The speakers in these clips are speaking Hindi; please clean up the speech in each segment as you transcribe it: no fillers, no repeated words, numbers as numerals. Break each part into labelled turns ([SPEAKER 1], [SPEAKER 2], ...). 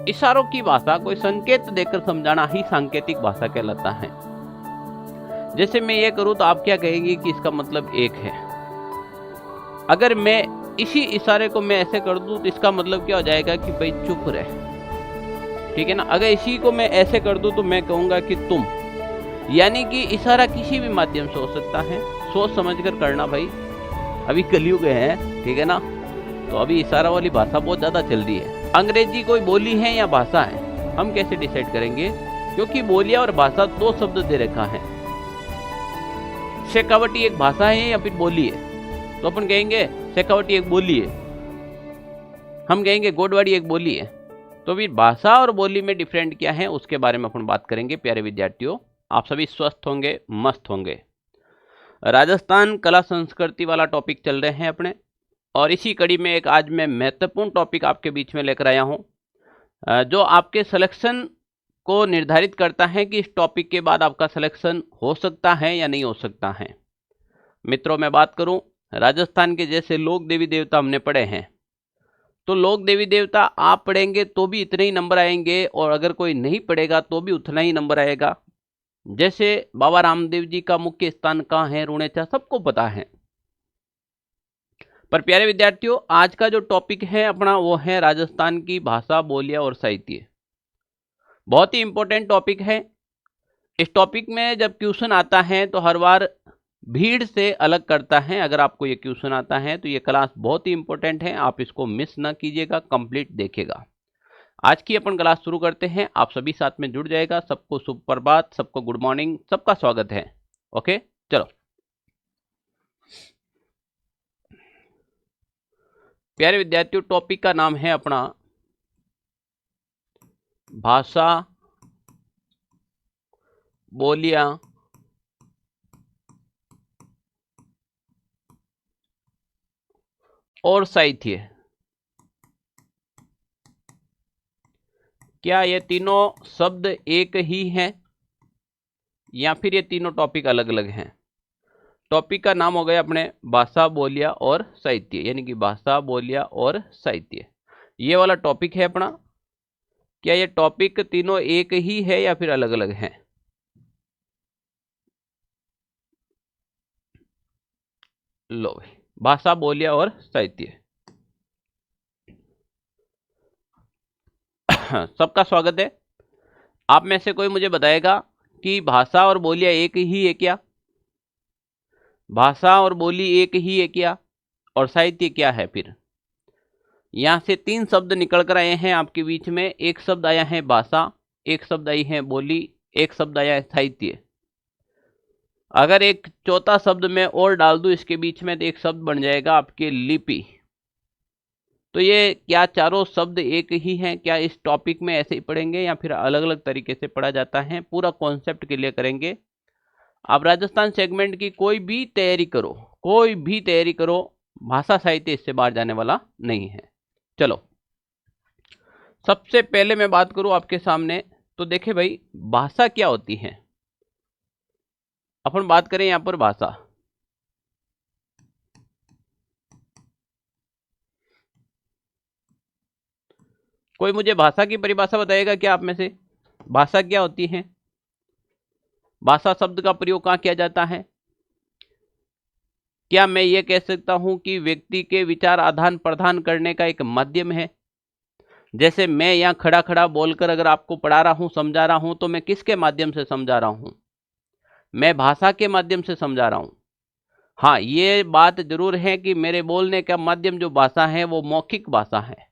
[SPEAKER 1] इशारों की भाषा कोई संकेत देकर समझाना ही सांकेतिक भाषा कहलाता है। जैसे मैं ये करूं तो आप क्या कहेंगे कि इसका मतलब एक है। अगर मैं इसी इशारे को मैं ऐसे कर दूं तो इसका मतलब क्या हो जाएगा कि भाई चुप रहे, ठीक है ना। अगर इसी को मैं ऐसे कर दूं तो मैं कहूंगा कि तुम। यानी कि इशारा किसी भी माध्यम से हो सकता है, सोच समझ कर करना भाई। अभी कलयुग है, ठीक है ना, तो अभी इशारा वाली भाषा बहुत ज्यादा चल रही है। अंग्रेजी कोई बोली है या भाषा है, हम कैसे डिसाइड करेंगे, क्योंकि बोलियां और भाषा दो शब्द दे रखा है। शेखावटी एक भाषा है या फिर बोली है, तो अपन कहेंगे शेखावटी एक बोली है, हम कहेंगे गोडवाड़ी एक बोली है। तो फिर भाषा और बोली में डिफरेंट क्या है उसके बारे में अपन बात करेंगे। प्यारे विद्यार्थियों, आप सभी स्वस्थ होंगे, मस्त होंगे। राजस्थान कला संस्कृति वाला टॉपिक चल रहे हैं अपने, और इसी कड़ी में एक आज मैं महत्वपूर्ण टॉपिक आपके बीच में लेकर आया हूं, जो आपके सिलेक्शन को निर्धारित करता है कि इस टॉपिक के बाद आपका सिलेक्शन हो सकता है या नहीं हो सकता है। मित्रों, मैं बात करूं राजस्थान के जैसे लोक देवी देवता हमने पढ़े हैं, तो लोक देवी देवता आप पढ़ेंगे तो भी इतने ही नंबर आएंगे, और अगर कोई नहीं पढ़ेगा तो भी उतना ही नंबर आएगा। जैसे बाबा रामदेव जी का मुख्य स्थान कहाँ है, रुणेचा, सबको पता है। पर प्यारे विद्यार्थियों, आज का जो टॉपिक है अपना वो है राजस्थान की भाषा, बोलियां और साहित्य। बहुत ही इंपॉर्टेंट टॉपिक है। इस टॉपिक में जब क्वेश्चन आता है तो हर बार भीड़ से अलग करता है। अगर आपको ये क्वेश्चन आता है तो ये क्लास बहुत ही इंपॉर्टेंट है, आप इसको मिस ना कीजिएगा, कंप्लीट देखिएगा। आज की अपन क्लास शुरू करते हैं, आप सभी साथ में जुड़ जाएगा। सबको सुप्रभात, सबको गुड मॉर्निंग, सबका स्वागत है। ओके, चलो प्यारे विद्यार्थियों, टॉपिक का नाम है अपना भाषा, बोलियां और साहित्य। क्या ये तीनों शब्द एक ही हैं या फिर ये तीनों टॉपिक अलग अलग हैं। टॉपिक का नाम हो गया अपने भाषा, बोलियां और साहित्य, यानी कि भाषा, बोलियां और साहित्य, ये वाला टॉपिक है अपना। क्या ये टॉपिक तीनों एक ही है या फिर अलग अलग हैं। लो भाई, भाषा, बोलियां और साहित्य। सबका स्वागत है। आप में से कोई मुझे बताएगा कि भाषा और बोलियां एक ही है क्या, भाषा और बोली एक ही है क्या, और साहित्य क्या है। फिर यहां से तीन शब्द निकल कर आए हैं आपके बीच में। एक शब्द आया है भाषा, एक शब्द आई है बोली, एक शब्द आया है साहित्य। अगर एक चौथा शब्द मैं और डाल दूं इसके बीच में तो एक शब्द बन जाएगा आपके लिपि। तो ये क्या चारों शब्द एक ही हैं, क्या इस टॉपिक में ऐसे ही पढ़ेंगे या फिर अलग अलग तरीके से पढ़ा जाता है, पूरा कॉन्सेप्ट क्लियर करेंगे। आप राजस्थान सेगमेंट की कोई भी तैयारी करो, कोई भी तैयारी करो, भाषा साहित्य इससे बाहर जाने वाला नहीं है। चलो, सबसे पहले मैं बात करूं आपके सामने, तो देखे भाई भाषा क्या होती है। अपन बात करें यहां पर भाषा। कोई मुझे भाषा की परिभाषा बताएगा क्या आप में से, भाषा क्या होती है। भाषा शब्द का प्रयोग कहां किया जाता है। क्या मैं ये कह सकता हूं कि व्यक्ति के विचार आदान प्रदान करने का एक माध्यम है। जैसे मैं यहाँ खड़ा खड़ा बोलकर अगर आपको पढ़ा रहा हूं, समझा रहा हूं, तो मैं किसके माध्यम से समझा रहा हूं, मैं भाषा के माध्यम से समझा रहा हूं। हाँ, ये बात जरूर है कि मेरे बोलने का माध्यम जो भाषा है वो मौखिक भाषा है।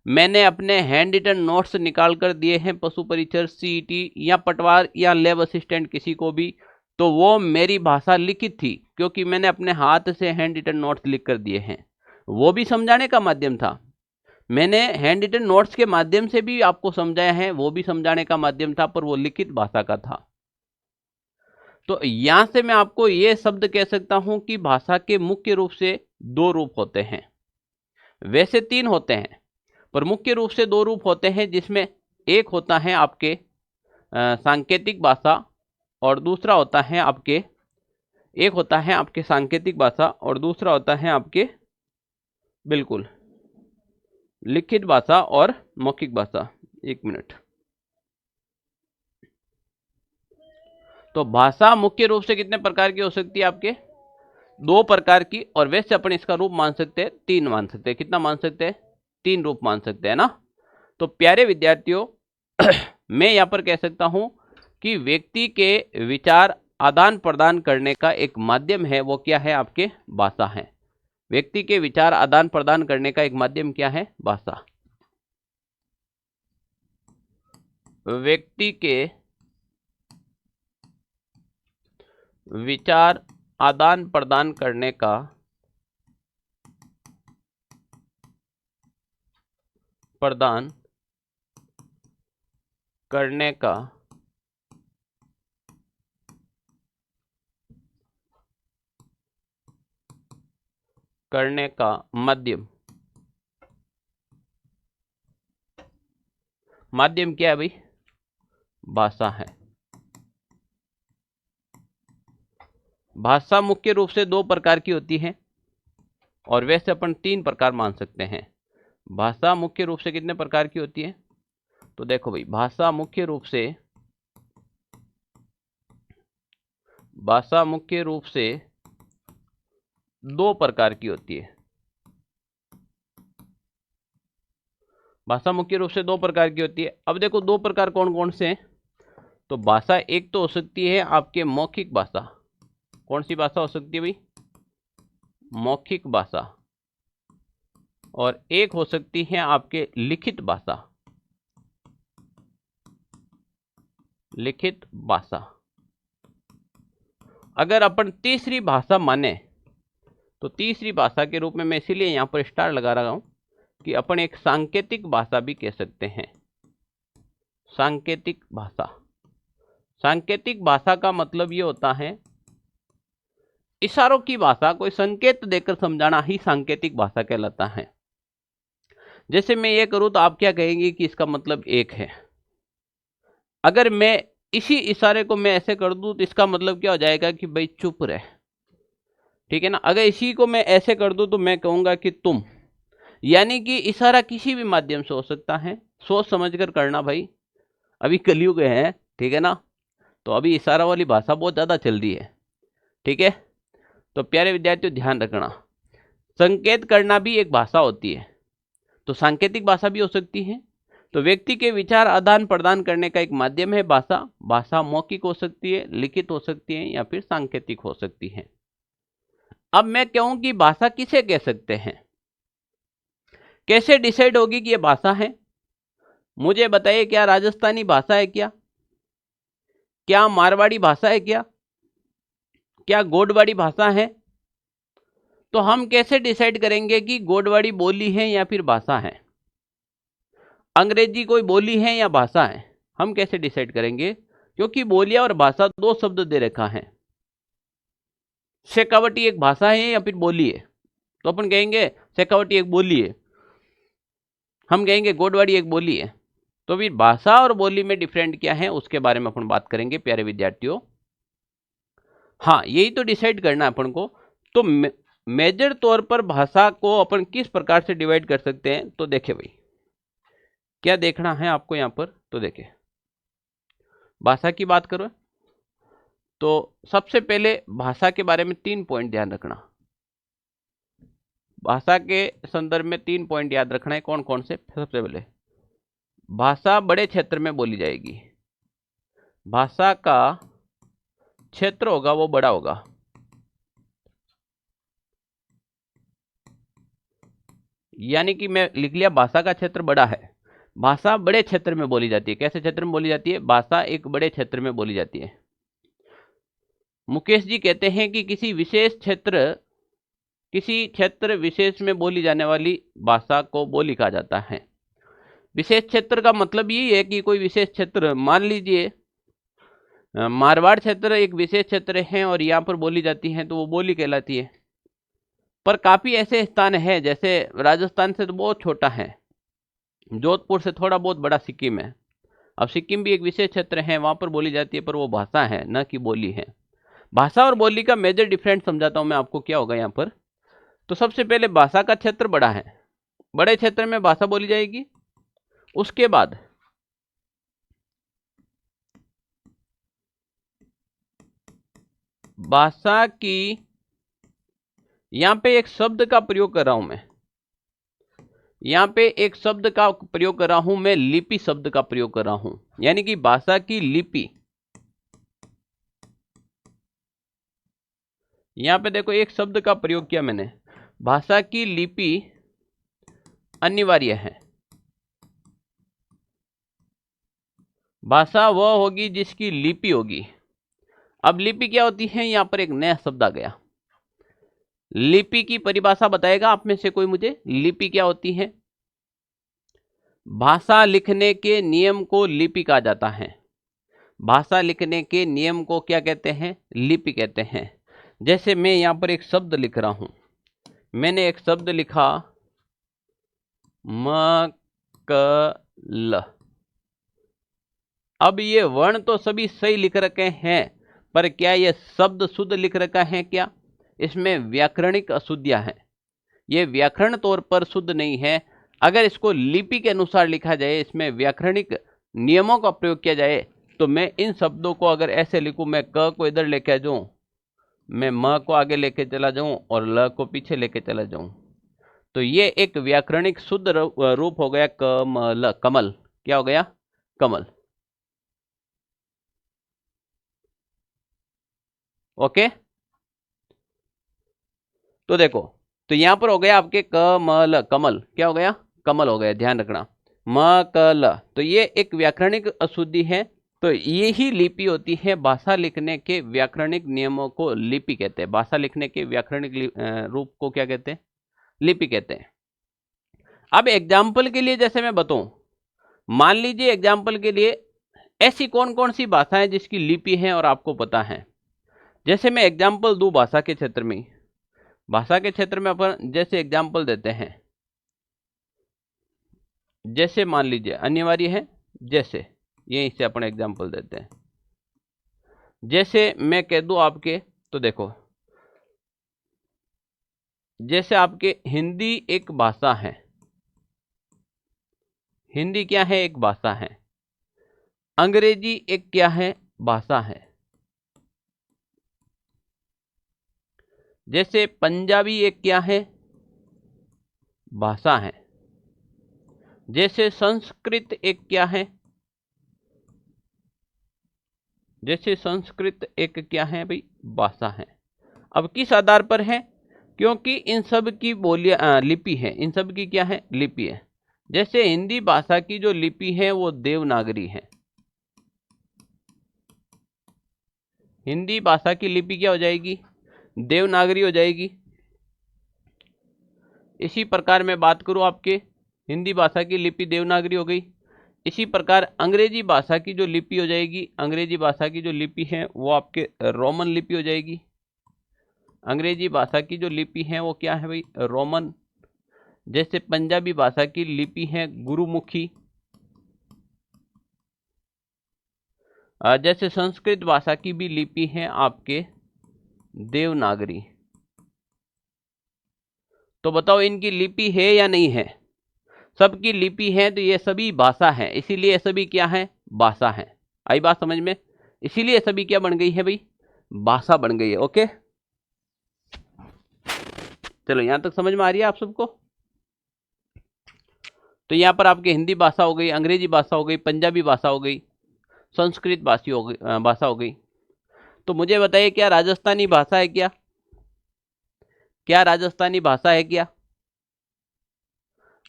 [SPEAKER 1] मैंने अपने हैंड रिटन नोट्स निकाल कर दिए हैं पशु परीक्षक, सीईटी या पटवार या लैब असिस्टेंट किसी को भी, तो वो मेरी भाषा लिखित थी, क्योंकि मैंने अपने हाथ से हैंड रिटन नोट्स लिख कर दिए हैं। वो भी समझाने का माध्यम था। मैंने हैंड रिटन नोट्स के माध्यम से भी आपको समझाया है, वो भी समझाने का माध्यम था, पर वो लिखित भाषा का था। तो यहां से मैं आपको ये शब्द कह सकता हूं कि भाषा के मुख्य रूप से दो रूप होते हैं। वैसे तीन होते हैं, पर मुख्य रूप से दो रूप होते हैं, जिसमें एक होता है आपके सांकेतिक भाषा और दूसरा होता है आपके, एक होता है आपके सांकेतिक भाषा और दूसरा होता है आपके, बिल्कुल लिखित भाषा और मौखिक भाषा। एक मिनट। तो भाषा मुख्य रूप से कितने प्रकार की हो सकती है आपके? 2 प्रकार की, और वैसे अपन इसका रूप मान सकते हैं 3 मान सकते हैं। कितना मान सकते हैं? 3 रूप मान सकते हैं ना। तो प्यारे विद्यार्थियों मैं यहाँ पर कह सकता हूं कि व्यक्ति के विचार आदान प्रदान करने का एक माध्यम है, वो क्या है आपके? भाषा है। व्यक्ति के विचार आदान प्रदान करने का एक माध्यम क्या है? भाषा। व्यक्ति के विचार आदान प्रदान करने का करने का माध्यम क्या है भाई? भाषा है। भाषा मुख्य रूप से 2 प्रकार की होती है, और वैसे अपन 3 प्रकार मान सकते हैं। भाषा मुख्य रूप से कितने प्रकार की होती है? तो देखो भाई, भाषा मुख्य रूप से 2 प्रकार की होती है। भाषा मुख्य रूप से 2 प्रकार की होती है। अब देखो 2 प्रकार कौन कौन से हैं? तो भाषा एक तो हो सकती है आपके मौखिक भाषा। कौन सी भाषा हो सकती है भाई? मौखिक भाषा। और एक हो सकती है आपके लिखित भाषा। लिखित भाषा। अगर अपन तीसरी भाषा माने तो तीसरी भाषा के रूप में मैं इसीलिए यहां पर स्टार लगा रहा हूं कि अपन एक सांकेतिक भाषा भी कह सकते हैं। सांकेतिक भाषा। सांकेतिक भाषा का मतलब ये होता है इशारों की भाषा, कोई संकेत देकर समझाना ही सांकेतिक भाषा कहलाता है। जैसे मैं ये करूं तो आप क्या कहेंगे कि इसका मतलब एक है। अगर मैं इसी इशारे को मैं ऐसे कर दूं तो इसका मतलब क्या हो जाएगा कि भाई चुप रहे, ठीक है ना। अगर इसी को मैं ऐसे कर दूं तो मैं कहूंगा कि तुम। यानी कि इशारा किसी भी माध्यम से हो सकता है, सोच समझ कर करना भाई। अभी कलयुग है, ठीक है ना, तो अभी इशारा वाली भाषा बहुत ज़्यादा चल रही है, ठीक है। तो प्यारे विद्यार्थियों ध्यान रखना, संकेत करना भी एक भाषा होती है, तो सांकेतिक भाषा भी हो सकती है। तो व्यक्ति के विचार आदान प्रदान करने का एक माध्यम है भाषा। भाषा मौखिक हो सकती है, लिखित हो सकती है, या फिर सांकेतिक हो सकती है। अब मैं कहूं कि भाषा किसे कह सकते हैं, कैसे डिसाइड होगी कि यह भाषा है? मुझे बताइए, क्या राजस्थानी भाषा है? क्या मारवाड़ी भाषा है? क्या गोडवाड़ी भाषा है? तो हम कैसे डिसाइड करेंगे कि गोडवाड़ी बोली है या फिर भाषा है? अंग्रेजी कोई बोली है या भाषा है? हम कैसे डिसाइड करेंगे? क्योंकि बोलियां और भाषा 2 शब्द दे रखा है। शेखावटी एक भाषा है या फिर बोली है? तो अपन कहेंगे शेखावटी एक बोली है, हम कहेंगे गोडवाड़ी एक बोली है। तो फिर भाषा और बोली में डिफरेंट क्या है उसके बारे में अपन बात करेंगे प्यारे विद्यार्थियों। हाँ, यही तो डिसाइड करना है अपन को। तो मेजर तौर पर भाषा को अपन किस प्रकार से डिवाइड कर सकते हैं? तो देखिए भाई, क्या देखना है आपको यहां पर? तो देखिए, भाषा की बात करो तो सबसे पहले भाषा के बारे में 3 पॉइंट ध्यान रखना। भाषा के संदर्भ में 3 पॉइंट याद रखना है। कौन कौन से? सबसे पहले, भाषा बड़े क्षेत्र में बोली जाएगी। भाषा का क्षेत्र होगा वो बड़ा होगा। यानी कि मैं लिख लिया भाषा का क्षेत्र बड़ा है। भाषा बड़े क्षेत्र में बोली जाती है। कैसे क्षेत्र में बोली जाती है? भाषा एक बड़े क्षेत्र में बोली जाती है। मुकेश जी कहते हैं कि किसी क्षेत्र विशेष में बोली जाने वाली भाषा को बोली कहा जाता है। विशेष क्षेत्र का मतलब यही है कि कोई विशेष क्षेत्र, मान लीजिए मारवाड़ क्षेत्र एक विशेष क्षेत्र है और यहाँ पर बोली जाती है तो वो बोली कहलाती है। पर काफ़ी ऐसे स्थान हैं, जैसे राजस्थान से तो बहुत छोटा है, जोधपुर से थोड़ा बहुत बड़ा सिक्किम है। अब सिक्किम भी एक विशेष क्षेत्र है, वहाँ पर बोली जाती है, पर वो भाषा है न कि बोली है। भाषा और बोली का मेजर डिफरेंस समझाता हूँ मैं आपको, क्या होगा यहाँ पर। तो सबसे पहले भाषा का क्षेत्र बड़ा है, बड़े क्षेत्र में भाषा बोली जाएगी। उसके बाद भाषा की, यहां पे एक शब्द का प्रयोग कर रहा हूं मैं, यहां पे एक शब्द का प्रयोग कर रहा हूं मैं, लिपि शब्द का प्रयोग कर रहा हूं, यानी कि भाषा की लिपि। यहां पे देखो एक शब्द का प्रयोग किया मैंने, भाषा की लिपि अनिवार्य है। भाषा वह होगी जिसकी लिपि होगी। अब लिपि क्या होती है, यहां पर एक नया शब्द आ गया। लिपि की परिभाषा बताएगा आप में से कोई मुझे, लिपि क्या होती है? भाषा लिखने के नियम को लिपि कहा जाता है। भाषा लिखने के नियम को क्या कहते हैं? लिपि कहते हैं। जैसे मैं यहां पर एक शब्द लिख रहा हूं, मैंने एक शब्द लिखा मकल। अब ये वर्ण तो सभी सही लिख रखे हैं, पर क्या ये शब्द शुद्ध लिख रखा है क्या? इसमें व्याकरणिक अशुद्धियां हैं, ये व्याकरण तौर पर शुद्ध नहीं है। अगर इसको लिपि के अनुसार लिखा जाए, इसमें व्याकरणिक नियमों का प्रयोग किया जाए, तो मैं इन शब्दों को अगर ऐसे लिखूं, मैं क को इधर लेके जाऊं, मैं म को आगे लेके चला जाऊं और ल को पीछे लेके चला जाऊं, तो ये एक व्याकरणिक शुद्ध रूप हो गया कमल। कमल क्या हो गया? कमल। ओके, तो देखो, तो यहां पर हो गया आपके कमल, कमल क्या हो गया? कमल हो गया, ध्यान रखना। मकल, तो ये एक व्याकरणिक अशुद्धि है। तो ये ही लिपि होती है। भाषा लिखने के व्याकरणिक नियमों को लिपि कहते हैं। भाषा लिखने के व्याकरणिक रूप को क्या कहते हैं? लिपि कहते हैं। अब एग्जाम्पल के लिए जैसे मैं बताऊं, मान लीजिए एग्जाम्पल के लिए ऐसी कौन कौन सी भाषाएं जिसकी लिपि है और आपको पता है। जैसे मैं एग्जाम्पल दूं भाषा के क्षेत्र में, भाषा के क्षेत्र में अपन जैसे एग्जाम्पल देते हैं, जैसे मान लीजिए अनिवार्य है, जैसे यहीं से अपन एग्जाम्पल देते हैं। जैसे मैं कह दूं आपके, तो देखो, जैसे आपके हिंदी एक भाषा है। हिंदी क्या है? एक भाषा है। अंग्रेजी एक क्या है? भाषा है। जैसे पंजाबी एक क्या है? भाषा है। जैसे संस्कृत एक क्या है? जैसे संस्कृत एक क्या है भाई? भाषा है। अब किस आधार पर है? क्योंकि इन सब की बोलियां लिपि है, इन सब की क्या है? लिपि है। जैसे हिंदी भाषा की जो लिपि है वो देवनागरी है। हिंदी भाषा की लिपि क्या हो जाएगी? देवनागरी हो जाएगी। इसी प्रकार मैं बात करूं आपके, हिंदी भाषा की लिपि देवनागरी हो गई। इसी प्रकार अंग्रेजी भाषा की जो लिपि हो जाएगी, अंग्रेजी भाषा की जो लिपि है वो आपके रोमन लिपि हो जाएगी। अंग्रेजी भाषा की जो लिपि है वो क्या है भाई? रोमन। जैसे पंजाबी भाषा की लिपि है गुरुमुखी। जैसे संस्कृत भाषा की भी लिपि है आपके देवनागरी। तो बताओ इनकी लिपि है या नहीं है? सबकी लिपि है, तो ये सभी भाषा है, इसीलिए सभी क्या है? भाषा है। आई बात समझ में? इसीलिए सभी क्या बन गई है भाई? भाषा बन गई है। ओके, चलो यहां तक समझ में आ रही है आप सबको? तो यहां पर आपकी हिंदी भाषा हो गई, अंग्रेजी भाषा हो गई, पंजाबी भाषा हो गई, संस्कृत भाषा हो गई। तो मुझे बताइए, क्या राजस्थानी भाषा है क्या? क्या राजस्थानी भाषा है क्या?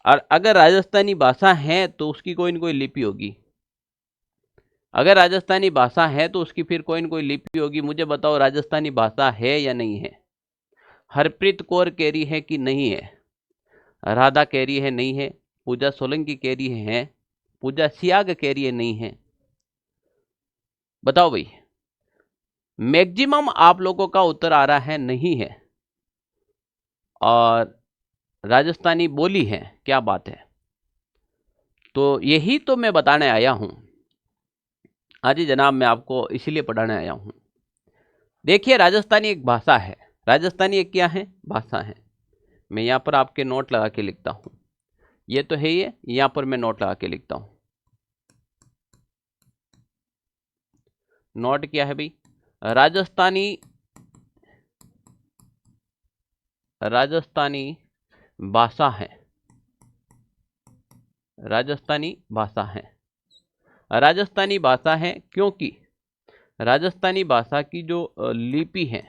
[SPEAKER 1] और अगर राजस्थानी भाषा है तो उसकी कोई न कोई लिपि होगी। अगर राजस्थानी भाषा है तो उसकी फिर कोई न कोई लिपि होगी। मुझे बताओ राजस्थानी भाषा है या नहीं है? हरप्रीत कौर कह रही है कि नहीं है, राधा कह रही है नहीं है, पूजा सोलंकी कह रही है, पूजा सियाग कह रही है नहीं है। बताओ भाई, मैक्सिमम आप लोगों का उत्तर आ रहा है नहीं है, और राजस्थानी बोली है। क्या बात है! तो यही तो मैं बताने आया हूं। हाँ जी जनाब, मैं आपको इसीलिए पढ़ाने आया हूं। देखिए, राजस्थानी एक भाषा है। राजस्थानी एक क्या है? भाषा है। मैं यहां पर आपके नोट लगा के लिखता हूं। ये तो है ही है, यहां पर मैं नोट लगा के लिखता हूं। नोट क्या है भाई? राजस्थानी राजस्थानी भाषा है, राजस्थानी भाषा है। राजस्थानी भाषा है क्योंकि राजस्थानी भाषा की जो लिपि है,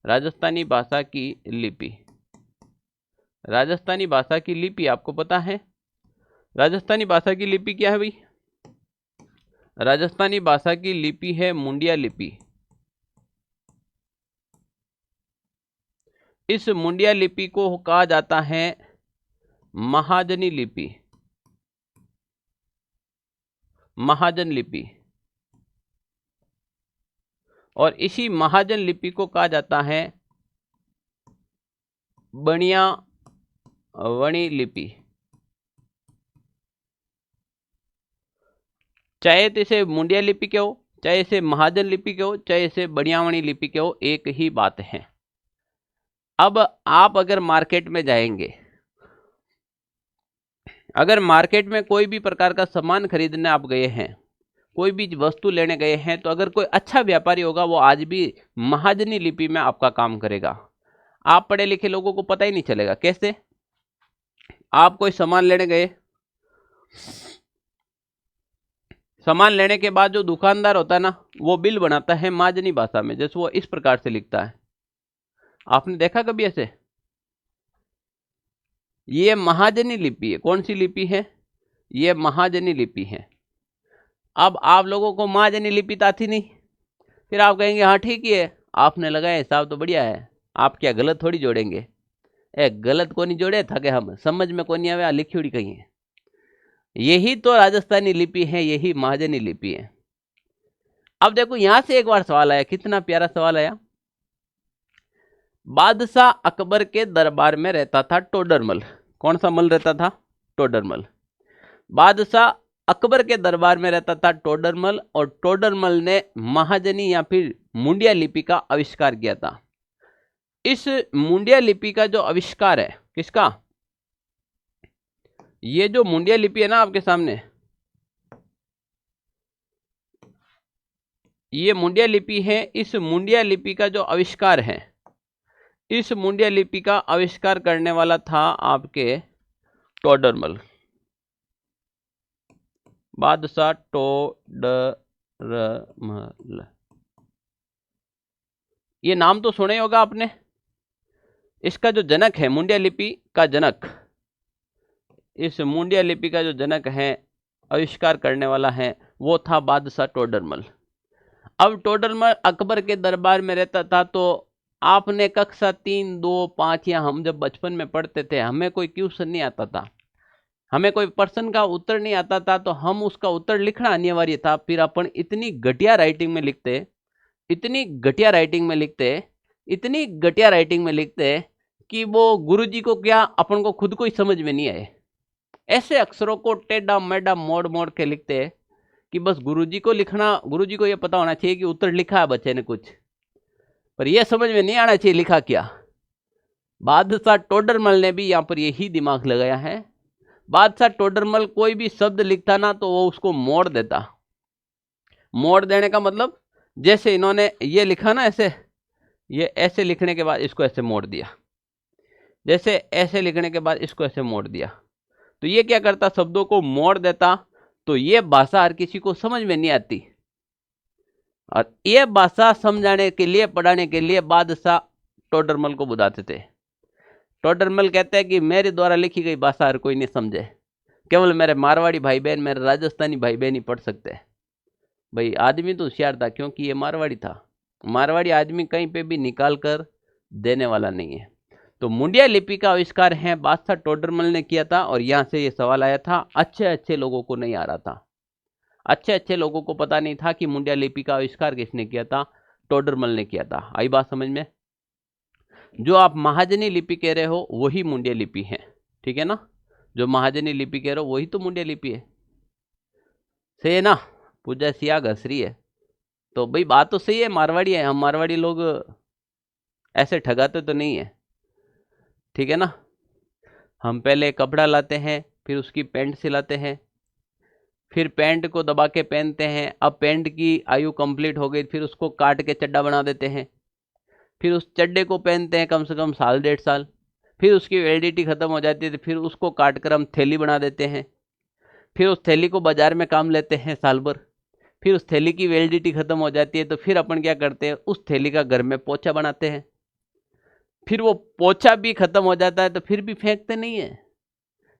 [SPEAKER 1] राजस्थानी भाषा की लिपि, राजस्थानी भाषा की लिपि आपको पता है? राजस्थानी भाषा की लिपि क्या है भाई? राजस्थानी भाषा की लिपि है मुंडिया लिपि। इस मुंडिया लिपि को कहा जाता है महाजनी लिपि, महाजन लिपि। और इसी महाजन लिपि को कहा जाता है बनिया वणी लिपि। चाहे तो इसे मुंडिया लिपि के हो, चाहे इसे महाजन लिपि के हो, चाहे इसे बनियावणी लिपि के हो, एक ही बात है। अब आप अगर मार्केट में जाएंगे, अगर मार्केट में कोई भी प्रकार का सामान खरीदने आप गए हैं, कोई भी वस्तु लेने गए हैं, तो अगर कोई अच्छा व्यापारी होगा वो आज भी महाजनी लिपि में आपका काम करेगा। आप पढ़े लिखे लोगों को पता ही नहीं चलेगा। कैसे? आप कोई सामान लेने गए, सामान लेने के बाद जो दुकानदार होता है ना, वो बिल बनाता है महाजनी भाषा में। जैसे वो इस प्रकार से लिखता है, आपने देखा कभी ऐसे? ये महाजनी लिपि है। कौन सी लिपि है? ये महाजनी लिपि है। अब आप लोगों को महाजनी लिपि तो आती नहीं, फिर आप कहेंगे हाँ ठीक ही है, आपने लगाया हिसाब तो बढ़िया है, आप क्या गलत थोड़ी जोड़ेंगे? गलत को नहीं जोड़े थके हम, समझ में को नहीं आवे, लिखी उड़ी कहीं है। यही तो राजस्थानी लिपि है, यही महाजनी लिपि है। अब देखो यहां से एक बार सवाल आया, कितना प्यारा सवाल आया। बादशाह अकबर के दरबार में रहता था टोडरमल। कौन सा मल रहता था? टोडरमल। बादशाह अकबर के दरबार में रहता था टोडरमल, और टोडरमल ने महाजनी या फिर मुंडिया लिपि का आविष्कार किया था। इस मुंडिया लिपि का जो आविष्कार है, किसका? ये जो मुंडिया लिपि है ना आपके सामने, ये मुंडिया लिपि है। इस मुंडिया लिपि का जो आविष्कार है, इस मुंडिया लिपि का आविष्कार करने वाला था आपके टोडरमल, बादशाह टोडरमल। ये नाम तो सुने होगा आपने। इसका जो जनक है, मुंडिया लिपि का जनक, इस मुंडिया लिपि का जो जनक है, आविष्कार करने वाला है, वो था बादशाह टोडरमल। अब टोडरमल अकबर के दरबार में रहता था। तो आपने कक्षा 3, 2, 5 या हम जब बचपन में पढ़ते थे, हमें कोई क्वेश्चन नहीं आता था, हमें कोई प्रश्न का उत्तर नहीं आता था, तो हम उसका उत्तर लिखना अनिवार्य था। फिर अपन इतनी घटिया राइटिंग में लिखते, इतनी घटिया राइटिंग में लिखते, इतनी घटिया राइटिंग में लिखते कि वो गुरुजी को क्या, अपन को खुद को ही समझ में नहीं आए। ऐसे अक्षरों को टेढ़ा मेढ़ा मोड़ मोड़ के लिखते कि बस गुरुजी को लिखना, गुरुजी को ये पता होना चाहिए कि उत्तर लिखा है बच्चे ने कुछ, पर यह समझ में नहीं आना चाहिए लिखा क्या। बादशाह टोडरमल ने भी यहां पर यही दिमाग लगाया है। बादशाह टोडरमल कोई भी शब्द लिखता ना, तो वो उसको मोड़ देता। मोड़ देने का मतलब, जैसे इन्होंने ये लिखा ना ऐसे, ये ऐसे लिखने के बाद इसको ऐसे मोड़ दिया, जैसे ऐसे लिखने के बाद इसको ऐसे मोड़ दिया, तो ये क्या करता? शब्दों को मोड़ देता। तो ये भाषा हर किसी को समझ में नहीं आती, और ये भाषा समझाने के लिए, पढ़ाने के लिए बादशाह टोडरमल को बुलाते थे। टोडरमल कहते हैं कि मेरे द्वारा लिखी गई भाषा हर कोई नहीं समझे, केवल मेरे मारवाड़ी भाई बहन, मेरे राजस्थानी भाई बहन ही पढ़ सकते हैं। भाई आदमी तो होशियार था, क्योंकि ये मारवाड़ी था। मारवाड़ी आदमी कहीं पे भी निकाल कर देने वाला नहीं है। तो मुंडिया लिपि का आविष्कार है बादशाह टोडरमल ने किया था। और यहां से ये सवाल आया था, अच्छे अच्छे लोगों को नहीं आ रहा था, अच्छे अच्छे लोगों को पता नहीं था कि मुंडिया लिपि का आविष्कार किसने किया था? टोडरमल ने किया था। आई बात समझ में? जो आप महाजनी लिपि कह रहे हो वही मुंडिया लिपि है, ठीक है ना? जो महाजनी लिपि कह रहे हो वही तो मुंडिया लिपि है, सही है ना? पूजा सिया घस रही है, तो भाई बात तो सही है, मारवाड़ी है हम, मारवाड़ी लोग ऐसे ठगाते तो नहीं है, ठीक है ना? हम पहले कपड़ा लाते हैं, फिर उसकी पैंट सिलाते हैं, फिर पैंट को दबा के पहनते हैं। अब पैंट की आयु कंप्लीट हो गई, फिर उसको काट के चड्डा बना देते हैं, फिर उस चड्डे को पहनते हैं कम से कम साल 1.5 साल, फिर उसकी वैलिडिटी खत्म हो जाती है, तो फिर उसको काट कर हम थैली बना देते हैं, फिर उस थैली को बाजार में काम लेते हैं साल भर, फिर उस थैली की वैलिडिटी खत्म हो जाती है, तो फिर अपन क्या करते हैं, उस थैली का घर में पोछा बनाते हैं, फिर वो पोछा भी खत्म हो जाता है तो फिर भी फेंकते नहीं है,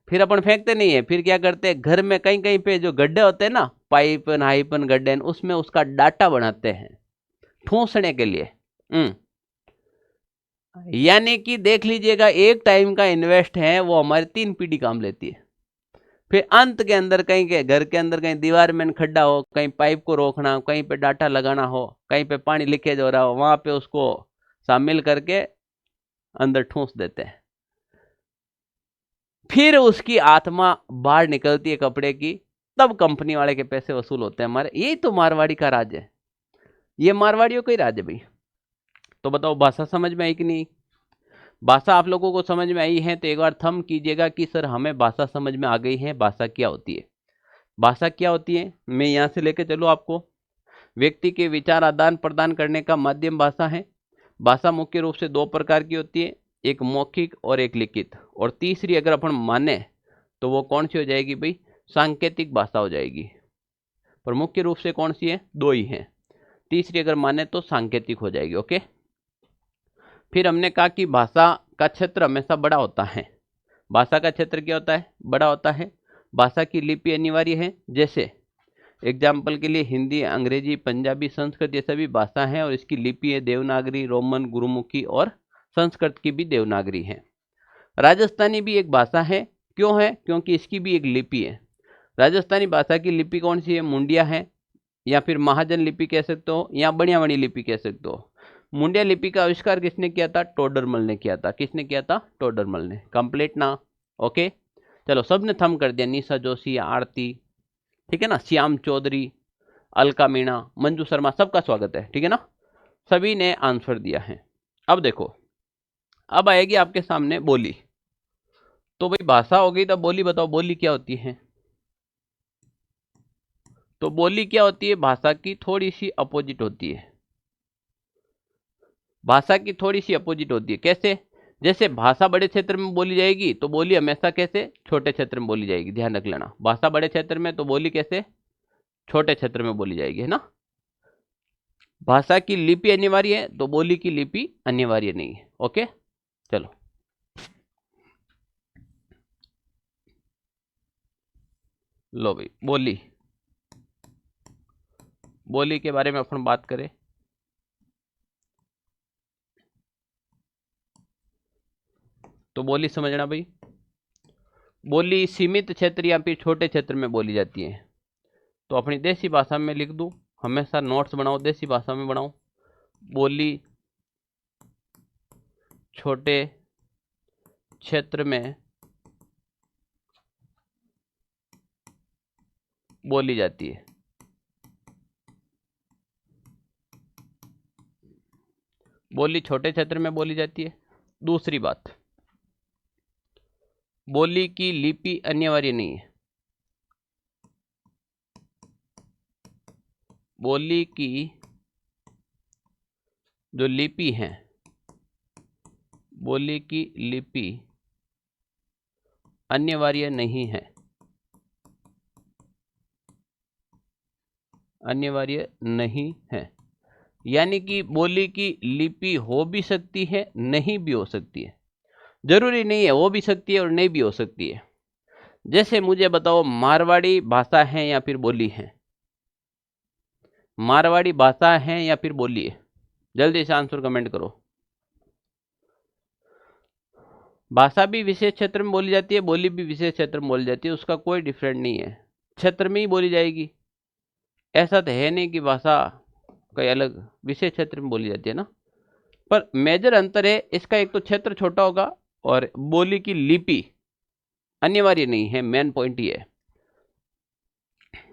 [SPEAKER 1] फिर अपन फेंकते नहीं है, फिर क्या करते हैं, घर में कहीं कहीं पे जो गड्ढे होते हैं ना, पाइपन हाइपन गड्ढे, उसमें उसका डाटा बनाते हैं ठूंसने के लिए। यानी कि देख लीजिएगा, एक टाइम का इन्वेस्ट है वो हमारी 3 पीढ़ी काम लेती है। फिर अंत के अंदर कहीं के घर के अंदर कहीं दीवार में खड्डा हो, कहीं पाइप को रोकना, कहीं पे डाटा लगाना हो, कहीं पे पानी लीकेज हो रहा हो, वहां पे उसको शामिल करके अंदर ठूंस देते हैं। फिर उसकी आत्मा बाहर निकलती है कपड़े की, तब कंपनी वाले के पैसे वसूल होते हैं हमारे। यही तो मारवाड़ी का राज है, ये मारवाड़ियों का ही राज है भाई। तो बताओ भाषा समझ में आई कि नहीं? भाषा आप लोगों को समझ में आई है तो एक बार थम कीजिएगा कि सर हमें भाषा समझ में आ गई है। भाषा क्या होती है? भाषा क्या होती है, मैं यहाँ से लेके चलूँ आपको। व्यक्ति के विचार आदान प्रदान करने का माध्यम भाषा है। भाषा मुख्य रूप से 2 प्रकार की होती है, एक मौखिक और एक लिखित, और तीसरी अगर अपन माने तो वो कौन सी हो जाएगी भाई? सांकेतिक भाषा हो जाएगी। पर मुख्य रूप से कौन सी है? 2 ही है। तीसरी अगर माने तो सांकेतिक हो जाएगी। ओके। फिर हमने कहा कि भाषा का क्षेत्र हमेशा बड़ा होता है। भाषा का क्षेत्र क्या होता है? बड़ा होता है। भाषा की लिपि अनिवार्य है। जैसे एग्जाम्पल के लिए हिंदी, अंग्रेजी, पंजाबी, संस्कृत, ये सभी भाषा हैं और इसकी लिपि है देवनागरी, रोमन, गुरुमुखी और संस्कृत की भी देवनागरी है। राजस्थानी भी एक भाषा है। क्यों है? क्योंकि इसकी भी एक लिपि है। राजस्थानी भाषा की लिपि कौन सी है? मुंडिया है, या फिर महाजन लिपि कह सकते हो, या बढ़ियावाड़ी लिपि कह सकते हो। मुंडिया लिपि का आविष्कार किसने किया था? टोडरमल ने किया था। किसने किया था? टोडरमल ने। कंप्लीट ना? ओके। चलो, सबने थम कर दिया। निशा जोशी, आरती, ठीक है ना, श्याम चौधरी, अलका मीणा, मंजू शर्मा, सबका स्वागत है, ठीक है ना। सभी ने आंसर दिया है। अब देखो, अब आएगी आपके सामने बोली। तो भाई भाषा हो गई, तो बोली बताओ, बोली क्या होती है? तो बोली क्या होती है? भाषा की थोड़ी सी अपोजिट होती है। भाषा की थोड़ी सी अपोजिट होती है। कैसे? जैसे भाषा बड़े क्षेत्र में बोली जाएगी तो बोली हमेशा कैसे? छोटे क्षेत्र में बोली जाएगी। ध्यान रख लेना, भाषा बड़े क्षेत्र में तो बोली कैसे? छोटे क्षेत्र में बोली जाएगी, है ना। भाषा की लिपि अनिवार्य है तो बोली की लिपि अनिवार्य नहीं है। ओके, चलो। लो भाई, बोली, बोली के बारे में अपन बात करें। तो बोली समझना भाई, बोली सीमित क्षेत्र या फिर छोटे क्षेत्र में बोली जाती है। तो अपनी देसी भाषा में लिख दूं, हमेशा नोट्स बनाओ देसी भाषा में बनाओ। बोली छोटे क्षेत्र में बोली जाती है। बोली छोटे क्षेत्र में बोली जाती है। दूसरी बात, बोली की लिपि अनिवार्य नहीं है। बोली की जो लिपि है, बोली की लिपि अनिवार्य नहीं है। अनिवार्य नहीं है, यानी कि बोली की लिपि हो भी सकती है, नहीं भी हो सकती है। जरूरी नहीं है, हो भी सकती है और नहीं भी हो सकती है। जैसे मुझे बताओ, मारवाड़ी भाषा है या फिर बोली है? मारवाड़ी भाषा है या फिर बोली है? जल्दी से आंसर कमेंट करो। भाषा भी विशेष क्षेत्र में बोली जाती है, बोली भी विशेष क्षेत्र में बोली जाती है, उसका कोई डिफरेंट नहीं है, क्षेत्र में ही बोली जाएगी। ऐसा तो है नहीं कि भाषा कई अलग विशेष क्षेत्र में बोली जाती है ना। पर मेजर अंतर है इसका, एक तो क्षेत्र छोटा होगा और बोली की लिपि अनिवार्य नहीं है। मेन पॉइंट ये है।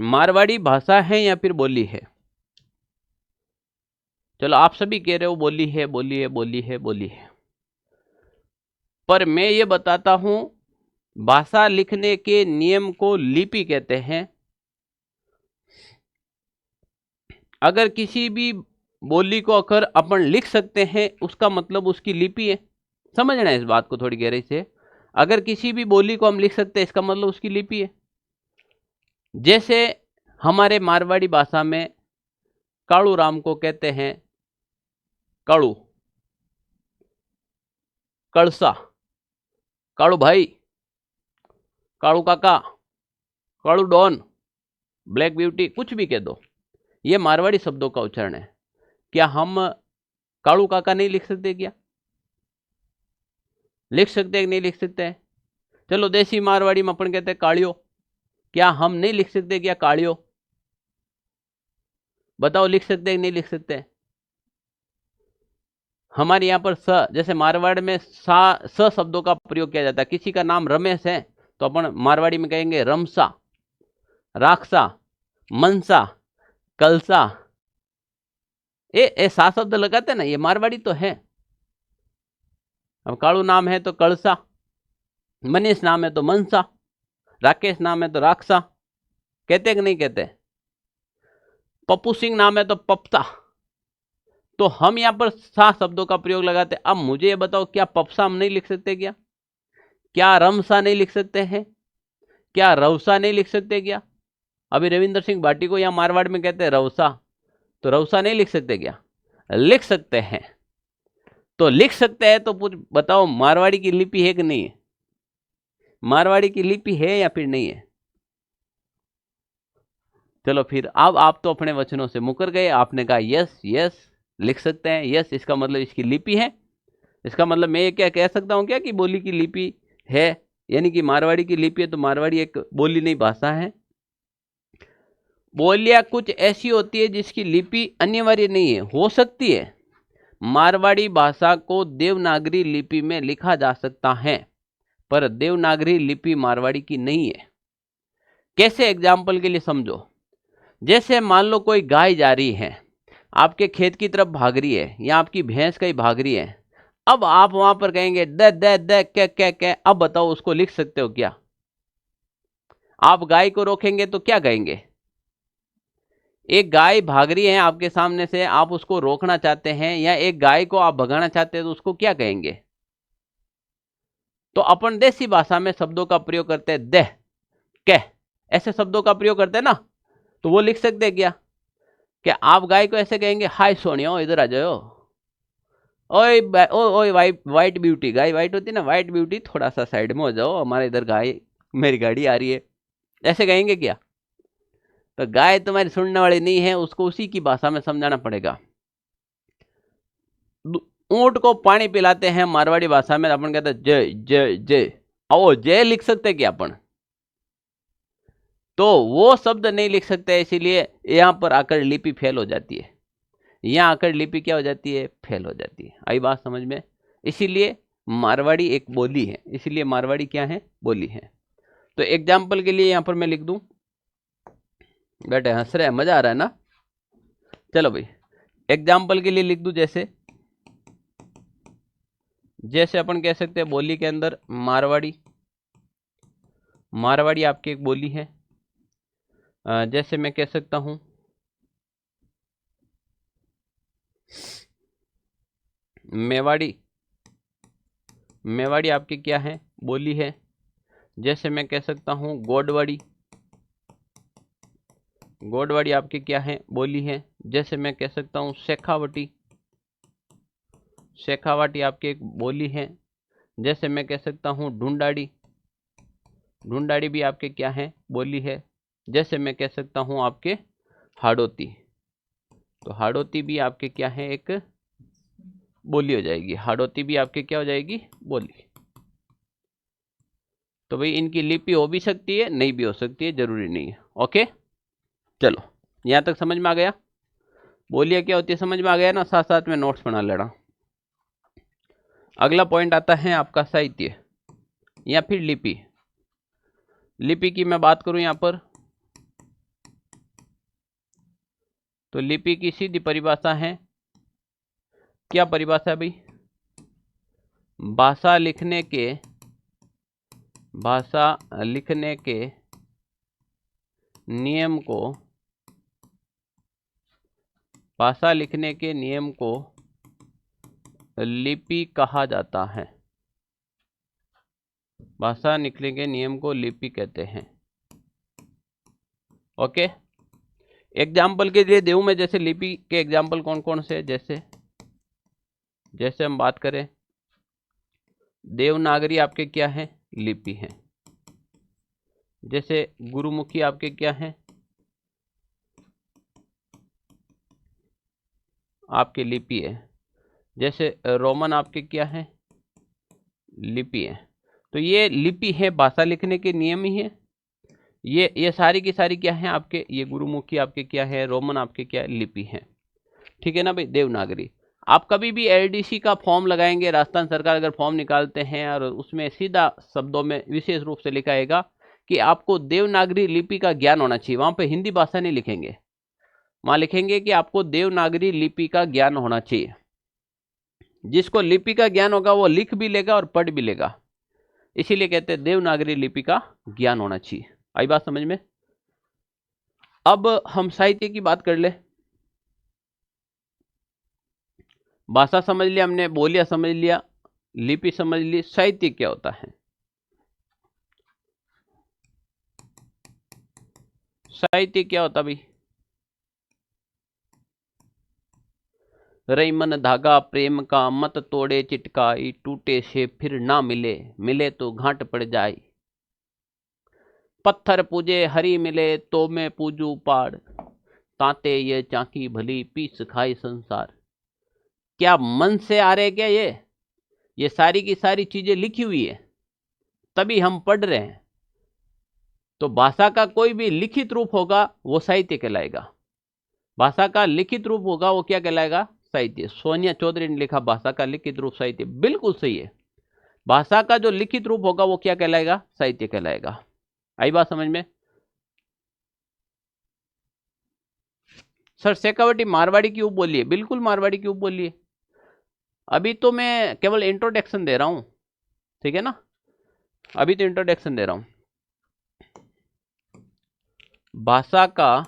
[SPEAKER 1] मारवाड़ी भाषा है या फिर बोली है? चलो, आप सभी कह रहे हो बोली है, बोली है, बोली है, बोली है। पर मैं ये बताता हूं भाषा लिखने के नियम को लिपि कहते हैं। अगर किसी भी बोली को अगर अपन लिख सकते हैं उसका मतलब उसकी लिपि है। समझना है इस बात को थोड़ी गहराई से। अगर किसी भी बोली को हम लिख सकते हैं इसका मतलब उसकी लिपि है। जैसे हमारे मारवाड़ी भाषा में कालू राम को कहते हैं कालू, कलसा, कालू भाई, कालू काका, कालू डॉन, ब्लैक ब्यूटी, कुछ भी कह दो, ये मारवाड़ी शब्दों का उच्चारण है। क्या हम कालू काका नहीं लिख सकते? क्या लिख सकते हैं कि नहीं लिख सकते हैं? चलो देसी मारवाड़ी में अपन कहते हैं कालियो, क्या हम नहीं लिख सकते? क्या कालियो? बताओ लिख सकते हैं कि नहीं लिख सकते? हमारे यहाँ पर स, जैसे मारवाड़ में स शब्दों का प्रयोग किया जाता है। किसी का नाम रमेश है तो अपन मारवाड़ी में कहेंगे रमसा, राक्षा, मनसा, कलसा। ए सा शब्द लगाते ना, ये मारवाड़ी तो है। अब कालू नाम है तो कलसा, मनीष नाम है तो मनसा, राकेश नाम है तो राक्षा। कहते कि नहीं कहते? पप्पू सिंह नाम है तो पप्ता। तो हम यहां पर सा शब्दों का प्रयोग लगाते। अब मुझे ये बताओ, क्या पपसा हम नहीं लिख सकते? क्या रमसा नहीं लिख सकते हैं? क्या रवसा नहीं लिख सकते? क्या अभी रविंद्र सिंह भाटी को यहां मारवाड़ में कहते हैं रवसा, तो रवसा नहीं लिख सकते? क्या लिख सकते हैं? तो लिख सकते हैं तो कुछ बताओ, मारवाड़ी की लिपि है कि नहीं है? मारवाड़ी की लिपि है या फिर नहीं है? चलो फिर, अब आप तो अपने वचनों से मुकर गए। आपने कहा यस यस लिख सकते हैं, यस इसका मतलब इसकी लिपि है। इसका मतलब मैं ये क्या कह सकता हूं क्या कि बोली की लिपि है, यानी कि मारवाड़ी की लिपि है। तो मारवाड़ी एक बोली नहीं, भाषा है। बोलियां कुछ ऐसी होती है जिसकी लिपि अनिवार्य नहीं है, हो सकती है। मारवाड़ी भाषा को देवनागरी लिपि में लिखा जा सकता है, पर देवनागरी लिपि मारवाड़ी की नहीं है। कैसे? एग्जाम्पल के लिए समझो। जैसे मान लो कोई गाय जा रही है, आपके खेत की तरफ भाग रही है, या आपकी भैंस कहीं भाग रही है। अब आप वहां पर कहेंगे द द द कै। अब बताओ उसको लिख सकते हो क्या? आप गाय को रोकेंगे तो क्या कहेंगे? एक गाय भाग रही है आपके सामने से, आप उसको रोकना चाहते हैं, या एक गाय को आप भगाना चाहते हैं, तो उसको क्या कहेंगे? तो अपन देसी भाषा में शब्दों का प्रयोग करते हैं, दह, कह, ऐसे शब्दों का प्रयोग करते हैं ना। तो वो लिख सकते हैं क्या? क्या आप गाय को ऐसे कहेंगे, हाय सोनिया इधर आ जाओ, ओए ओए वाइट ब्यूटी, गाय वाइट होती है ना, वाइट ब्यूटी थोड़ा सा साइड में हो जाओ, हमारे इधर गाय, मेरी गाड़ी आ रही है, ऐसे कहेंगे क्या? तो गाय तुम्हारी सुनने वाली नहीं है, उसको उसी की भाषा में समझाना पड़ेगा। ऊंट को पानी पिलाते हैं मारवाड़ी भाषा में, अपन कहते हैं जय जय जय। ओ जय लिख सकते क्या अपन? तो वो शब्द नहीं लिख सकते, इसीलिए यहां पर आकर लिपि फेल हो जाती है। यहां आकर लिपि क्या हो जाती है? फेल हो जाती है। आई बात समझ में? इसीलिए मारवाड़ी एक बोली है, इसीलिए मारवाड़ी क्या है? बोली है। तो एग्जाम्पल के लिए यहां पर मैं लिख दूं, बेटे हंस रहे हैं, मजा आ रहा है ना? चलो भाई, एग्जाम्पल के लिए लिख दूं, जैसे अपन कह सकते हैं बोली के अंदर मारवाड़ी, मारवाड़ी आपकी एक बोली है। जैसे मैं कह सकता हूं मेवाड़ी, मेवाड़ी आपकी क्या है? बोली है। जैसे मैं कह सकता हूं गोडवाड़ी, गोडवाड़ी आपकी क्या है? बोली है। जैसे मैं कह सकता हूं शेखावटी, शेखावाटी आपकी एक बोली है। जैसे मैं कह सकता हूं ढूंढाड़ी, ढूंढाड़ी भी आपके क्या है? बोली है। जैसे मैं कह सकता हूं आपके हाड़ोती, तो हाड़ोती भी आपके क्या है? एक बोली हो जाएगी। हाड़ोती भी आपके क्या हो जाएगी? बोली। तो भाई इनकी लिपि हो भी सकती है, नहीं भी हो सकती है, जरूरी नहीं है। ओके, चलो यहां तक समझ में आ गया? बोलियां क्या होती है समझ में आ गया ना? साथ साथ में नोट्स बना लेना। अगला पॉइंट आता है आपका साहित्य या फिर लिपि। लिपि की मैं बात करूं यहां पर, तो लिपि की सीधी परिभाषा है, क्या परिभाषा है भाई? भाषा लिखने के भाषा लिखने के नियम को, भाषा लिखने के नियम को लिपि कहा जाता है। भाषा लिखने के नियम को लिपि कहते हैं। ओके, एग्जाम्पल के लिए देऊं मैं, जैसे लिपि के एग्जाम्पल कौन कौन से, जैसे हम बात करें, देवनागरी आपके क्या है, लिपि है। जैसे गुरुमुखी आपके क्या है, आपके लिपि है। जैसे रोमन आपके क्या है, लिपि है। तो ये लिपि है, भाषा लिखने के नियम ही है। ये सारी की सारी क्या है आपके, ये गुरुमुखी आपके क्या है, रोमन आपके क्या है, लिपि है। ठीक है ना भाई। देवनागरी, आप कभी भी एलडीसी का फॉर्म लगाएंगे, राजस्थान सरकार अगर फॉर्म निकालते हैं और उसमें सीधा शब्दों में विशेष रूप से लिखा आएगा कि आपको देवनागरी लिपि का ज्ञान होना चाहिए। वहां पे हिंदी भाषा नहीं लिखेंगे, वहां लिखेंगे कि आपको देवनागरी लिपि का ज्ञान होना चाहिए। जिसको लिपि का ज्ञान होगा वो लिख भी लेगा और पढ़ भी लेगा, इसीलिए कहते हैं देवनागरी लिपि का ज्ञान होना चाहिए। आई बात समझ में। अब हम साहित्य की बात कर ले। भाषा समझ लिया हमने, बोलिया समझ लिया, लिपि समझ ली, साहित्य क्या होता है। साहित्य क्या होता भाई, रई मन धागा प्रेम का, मत तोड़े चिटकाई, टूटे से फिर ना मिले, मिले तो घाट पड़ जाए। पत्थर पूजे हरी मिले, तो मैं पूजू पाड़, ताते ये चाकी भली, पीस खाई संसार। क्या मन से आ रहे क्या ये सारी की सारी चीजें लिखी हुई है, तभी हम पढ़ रहे हैं। तो भाषा का कोई भी लिखित रूप होगा वो साहित्य कहलाएगा। भाषा का लिखित रूप होगा वो क्या कहलाएगा, साहित्य। सोनिया चौधरी ने लिखा भाषा का लिखित रूप साहित्य, बिल्कुल सही है। भाषा का जो लिखित रूप होगा वो क्या कहलाएगा, साहित्य कहलाएगा। आई बात समझ में। सर शेखावटी मारवाड़ी क्यों बोलिए, बिल्कुल मारवाड़ी क्यों बोलिए। अभी तो मैं केवल इंट्रोडक्शन दे रहा हूं, ठीक है ना, अभी तो इंट्रोडक्शन दे रहा हूं। भाषा का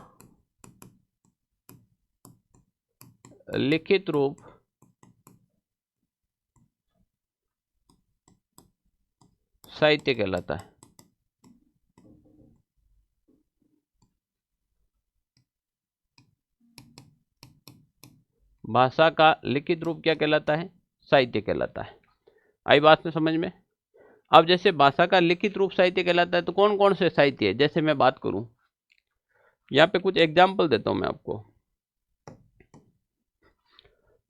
[SPEAKER 1] लिखित रूप साहित्य कहलाता है। भाषा का लिखित रूप क्या कहलाता है, साहित्य कहलाता है। आई बात में समझ में। अब जैसे भाषा का लिखित रूप साहित्य कहलाता है तो कौन कौन से साहित्य है, जैसे मैं बात करूं, यहां पे कुछ एग्जाम्पल देता हूं मैं आपको।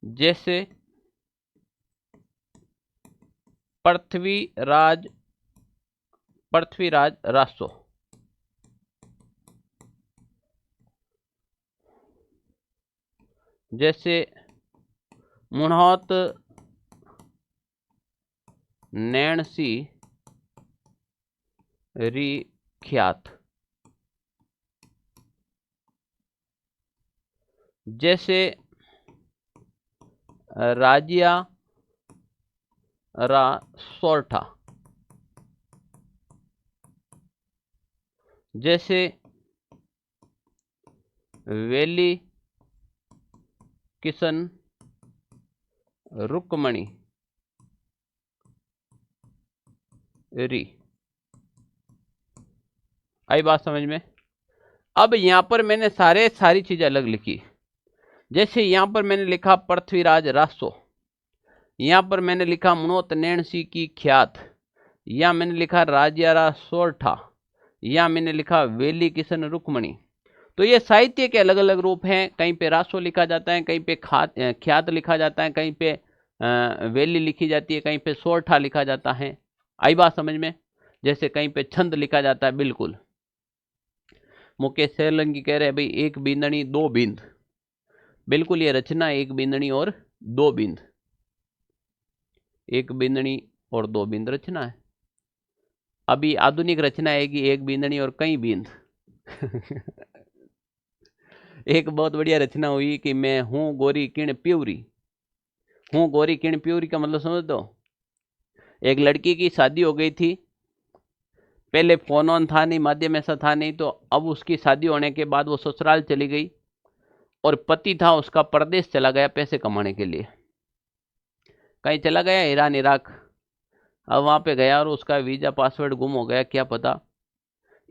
[SPEAKER 1] जैसे पृथ्वीराज रासो, जैसे मुनहोत नैणसी री ख्यात, जैसे राजिया रा सोरठा, जैसे वेली किशन रुक्मणी री। आई बात समझ में। अब यहां पर मैंने सारी चीजें अलग लिखी। जैसे यहां पर मैंने लिखा पृथ्वीराज रासो, यहां पर मैंने लिखा मुनोत नैणसी की ख्यात, या मैंने लिखा राजियारा सोरठा, या मैंने लिखा वेली किशन रुक्मणी। तो ये साहित्य के अलग अलग रूप हैं। कहीं पे रासो लिखा जाता है, कहीं पे ख्यात लिखा जाता है, कहीं पे वेली लिखी जाती है, कहीं पे सोरठा लिखा जाता है। आई बात समझ में। जैसे कहीं पे छंद लिखा जाता है, बिल्कुल। मुकेश सोलंकी कह रहे हैं भाई एक बिंदनी दो बिंद, बिल्कुल ये रचना एक बिंदनी और दो बिंद, एक बिंदनी और दो बिंद रचना है। अभी आधुनिक रचना आएगी एक बिंदनी और कई बिंद। एक बहुत बढ़िया रचना हुई कि मैं हूं गोरी किण प्यूरी। हूं गोरी किण प्यूरी का मतलब समझ दो, एक लड़की की शादी हो गई थी पहले फोन ऑन था नहीं, माध्यम ऐसा था नहीं, तो अब उसकी शादी होने के बाद वो ससुराल चली गई और पति था उसका परदेश चला गया पैसे कमाने के लिए, कहीं चला गया ईरान इराक। अब वहाँ पे गया और उसका वीज़ा पासवर्ड गुम हो गया, क्या पता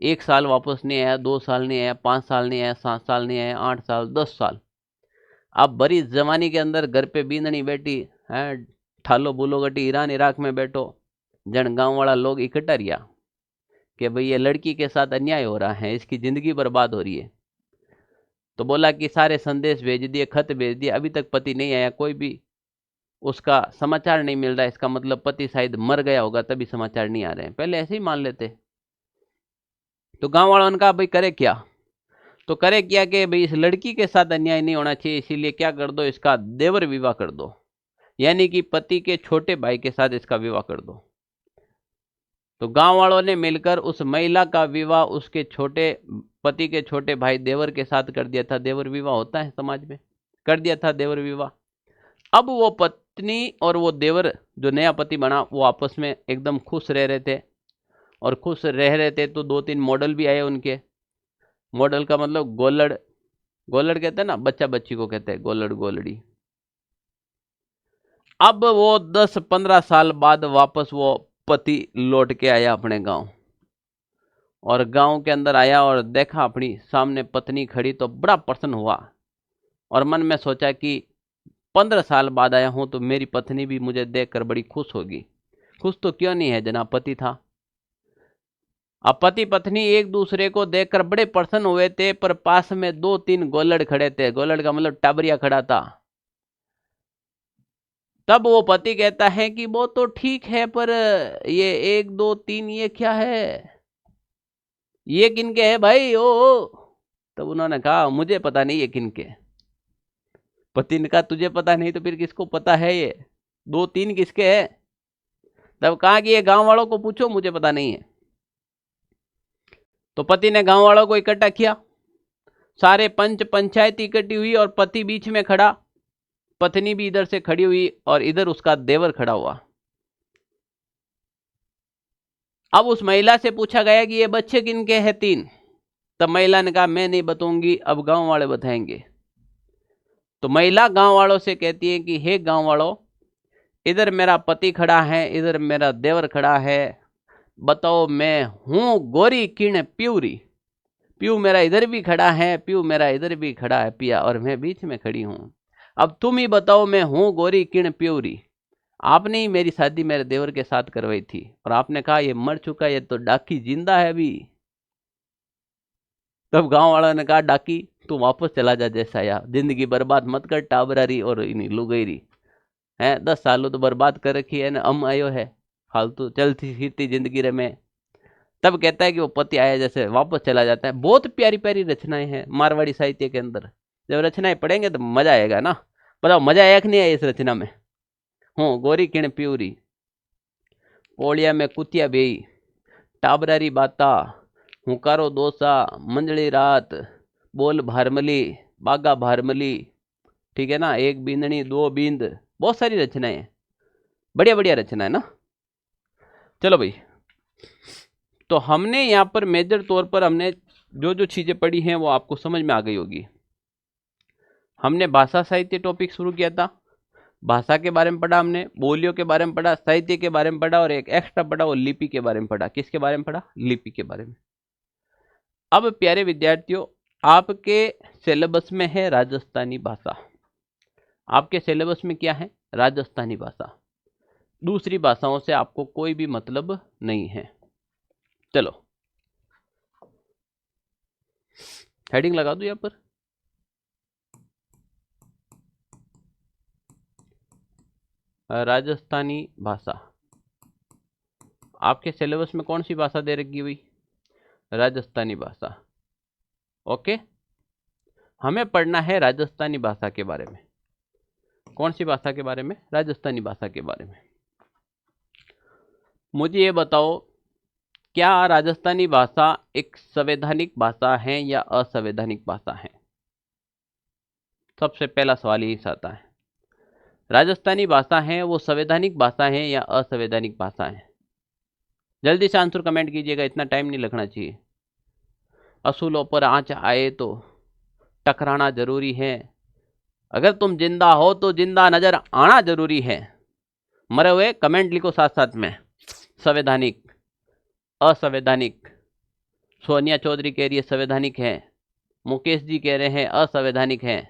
[SPEAKER 1] 1 साल वापस नहीं आया, 2 साल नहीं आया, 5 साल नहीं आया, 7 साल नहीं आया, 8 साल, 10 साल। अब बड़ी जवानी के अंदर घर पे बींदनी बैठी है, ठालो बुलो गटी ईरान इराक में बैठो, जन गांव वाला लोग इकट्ठा रिया कि भाई ये लड़की के साथ अन्याय हो रहा है, इसकी ज़िंदगी बर्बाद हो रही है। तो बोला कि सारे संदेश भेज दिए, खत भेज दिए, अभी तक पति नहीं आया, कोई भी उसका समाचार नहीं मिल रहा है। इसका मतलब पति शायद मर गया होगा, तभी समाचार नहीं आ रहे हैं, पहले ऐसे ही मान लेते। तो गांव वालों ने कहा भाई करे क्या, तो करे क्या कि भाई इस लड़की के साथ अन्याय नहीं होना चाहिए, इसीलिए क्या कर दो, इसका देवर विवाह कर दो, यानी कि पति के छोटे भाई के साथ इसका विवाह कर दो। तो गांव वालों ने मिलकर उस महिला का विवाह उसके छोटे पति के छोटे भाई देवर के साथ कर दिया था। देवर विवाह होता है समाज में, कर दिया था देवर विवाह। अब वो पत्नी और वो देवर जो नया पति बना वो आपस में एकदम खुश रह रहे थे, और खुश रह रहे थे तो 2-3 मॉडल भी आए उनके। मॉडल का मतलब गोलड़, गोलड़ कहते हैं ना, बच्चा बच्ची को कहते हैं गोलड़ गोलड़ी। अब वो 10-15 साल बाद वापस वो पति लौट के आया अपने गांव, और गांव के अंदर आया और देखा अपनी सामने पत्नी खड़ी तो बड़ा प्रसन्न हुआ, और मन में सोचा कि 15 साल बाद आया हूं तो मेरी पत्नी भी मुझे देखकर बड़ी खुश होगी। खुश तो क्यों नहीं है, जनाब पति था। अब पति पत्नी एक दूसरे को देखकर बड़े प्रसन्न हुए थे, पर पास में 2-3 गोलड़ खड़े थे। गोलड़ का मतलब टाबरिया खड़ा था। तब वो पति कहता है कि वो तो ठीक है, पर ये 1-2-3 ये क्या है, ये किनके है भाई ओ। तब उन्होंने कहा मुझे पता नहीं ये किनके। पति ने कहा तुझे पता नहीं तो फिर किसको पता है, ये 2-3 किसके है। तब कहा कि ये गांव वालों को पूछो, मुझे पता नहीं है। तो पति ने गांव वालों को इकट्ठा किया, सारे पंच पंचायत इकट्ठी हुई और पति बीच में खड़ा, पत्नी भी इधर से खड़ी हुई और इधर उसका देवर खड़ा हुआ। अब उस महिला से पूछा गया कि ये बच्चे किनके हैं 3। तब महिला ने कहा मैं नहीं बताऊंगी, अब गांव वाले बताएंगे। तो महिला गांव वालों से कहती है कि हे गांव वालों, इधर मेरा पति खड़ा है, इधर मेरा देवर खड़ा है, बताओ मैं हूं गोरी किण प्यूरी। प्यू मेरा इधर भी खड़ा है, प्यू मेरा इधर भी खड़ा है पिया, और मैं बीच में खड़ी हूं। अब तुम ही बताओ मैं हूं गोरी किण प्यूरी। आपने ही मेरी शादी मेरे देवर के साथ करवाई थी, और आपने कहा ये मर चुका है, ये तो डाकी जिंदा है अभी। तब गांव वालों ने कहा डाकी तू वापस चला जा जैसा आया, जिंदगी बर्बाद मत कर, टाबरारी और इन्हीं लुगैरी है, 10 सालों तो बर्बाद कर रखी है ना, आयो है फालतू चलती फिरती जिंदगी रे में। तब कहता है कि वो पति आया जैसे वापस चला जाता है। बहुत प्यारी प्यारी रचनाएं हैं मारवाड़ी साहित्य के अंदर, जब रचनाएं पढ़ेंगे तो मजा आएगा ना। बताओ मजा आया कि नहीं आया इस रचना में। हूँ गोरी किण प्यूरी, पोलिया में कुतिया बेई, टाबरारी बाता, हुकारो दोसा, मंजली रात, बोल भारमली, बागा भारमली, ठीक है ना, एक बींदनी 2 बींद, बहुत सारी रचनाएं हैं, बढ़िया बढ़िया रचना है ना। चलो भाई, तो हमने यहाँ पर मेजर तौर पर हमने जो जो चीजें पढ़ी हैं वो आपको समझ में आ गई होगी। हमने भाषा साहित्य टॉपिक शुरू किया था, भाषा के बारे में पढ़ा, हमने बोलियों के बारे में पढ़ा, साहित्य के बारे में पढ़ा, और एक एक्स्ट्रा पढ़ा वो लिपि के बारे में पढ़ा। किसके बारे में पढ़ा, लिपि के बारे में। अब प्यारे विद्यार्थियों, आपके सिलेबस में है राजस्थानी भाषा। आपके सिलेबस में क्या है, राजस्थानी भाषा। दूसरी भाषाओं से आपको कोई भी मतलब नहीं है। चलो हेडिंग लगा दूं यहां पर, राजस्थानी भाषा। आपके सिलेबस में कौन सी भाषा दे रखी हुई, राजस्थानी भाषा। ओके, हमें पढ़ना है राजस्थानी भाषा के बारे में। कौन सी भाषा के बारे में, राजस्थानी भाषा के बारे में। मुझे ये बताओ, क्या राजस्थानी भाषा एक संवैधानिक भाषा है या असंवैधानिक भाषा है। सबसे पहला सवाल यही आता है, राजस्थानी भाषा है वो संवैधानिक भाषा है या असंवैधानिक भाषा है। जल्दी से आंसर कमेंट कीजिएगा, इतना टाइम नहीं लगना चाहिए। असूलों पर आंच आए तो टकराना जरूरी है, अगर तुम जिंदा हो तो जिंदा नजर आना जरूरी है। मरे हुए कमेंट लिखो साथ साथ में। संवैधानिक, असंवैधानिक। सोनिया चौधरी कह रही है संवैधानिक है, मुकेश जी कह रहे हैं असंवैधानिक है,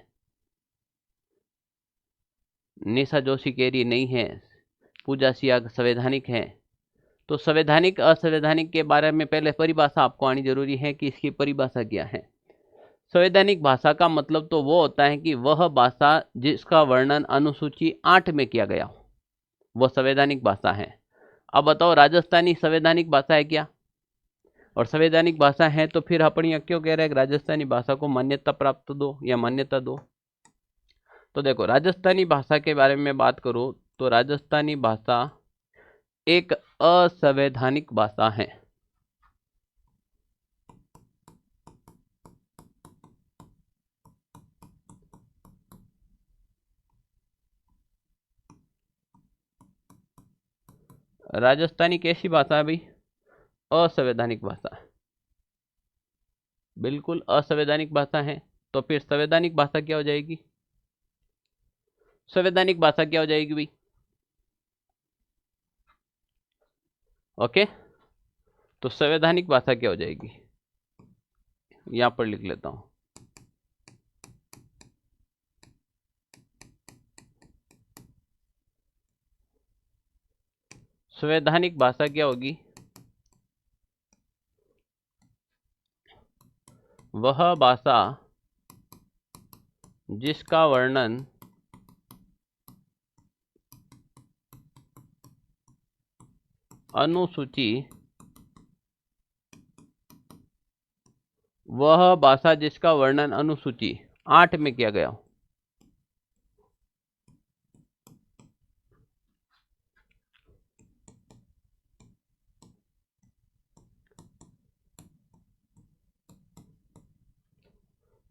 [SPEAKER 1] निशा जोशी कह रही नहीं है, पूजा सिया संवैधानिक है। तो संवैधानिक असंवैधानिक के बारे में पहले परिभाषा आपको आनी जरूरी है कि इसकी परिभाषा क्या है। संवैधानिक भाषा का मतलब तो वो होता है कि वह भाषा जिसका वर्णन अनुसूची 8 में किया गया हो, वह संवैधानिक भाषा है। अब बताओ राजस्थानी संवैधानिक भाषा है क्या? और संवैधानिक भाषा है तो फिर अपन यहाँ क्यों कह रहे हैं कि राजस्थानी भाषा को मान्यता प्राप्त दो या मान्यता दो? तो देखो, राजस्थानी भाषा के बारे में बात करूं तो राजस्थानी भाषा एक असंवैधानिक भाषा है। राजस्थानी कैसी भाषा है भाई? असंवैधानिक भाषा, बिल्कुल असंवैधानिक भाषा है। तो फिर संवैधानिक भाषा क्या हो जाएगी? संवैधानिक भाषा क्या हो जाएगी भाई? ओके, तो संवैधानिक भाषा क्या हो जाएगी? यहां पर लिख लेता हूं। संवैधानिक भाषा क्या होगी? वह भाषा जिसका वर्णन अनुसूची, वह भाषा जिसका वर्णन अनुसूची 8 में किया गया हो।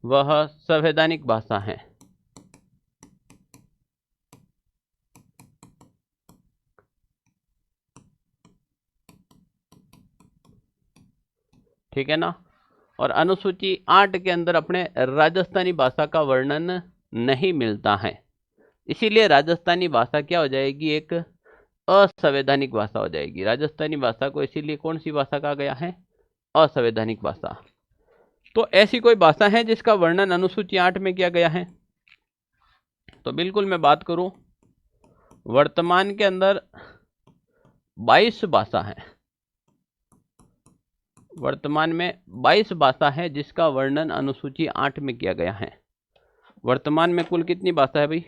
[SPEAKER 1] वह संवैधानिक भाषा है। ठीक है ना? और अनुसूची 8 के अंदर अपने राजस्थानी भाषा का वर्णन नहीं मिलता है, इसीलिए राजस्थानी भाषा क्या हो जाएगी? एक असंवैधानिक भाषा हो जाएगी। राजस्थानी भाषा को इसीलिए कौन सी भाषा कहा गया है? असंवैधानिक भाषा। तो ऐसी कोई भाषा है जिसका वर्णन अनुसूची 8 में किया गया है? तो बिल्कुल मैं बात करूं, वर्तमान के अंदर 22 भाषा है। वर्तमान में 22 भाषा है जिसका वर्णन अनुसूची 8 में किया गया है। वर्तमान में कुल कितनी भाषा है भाई?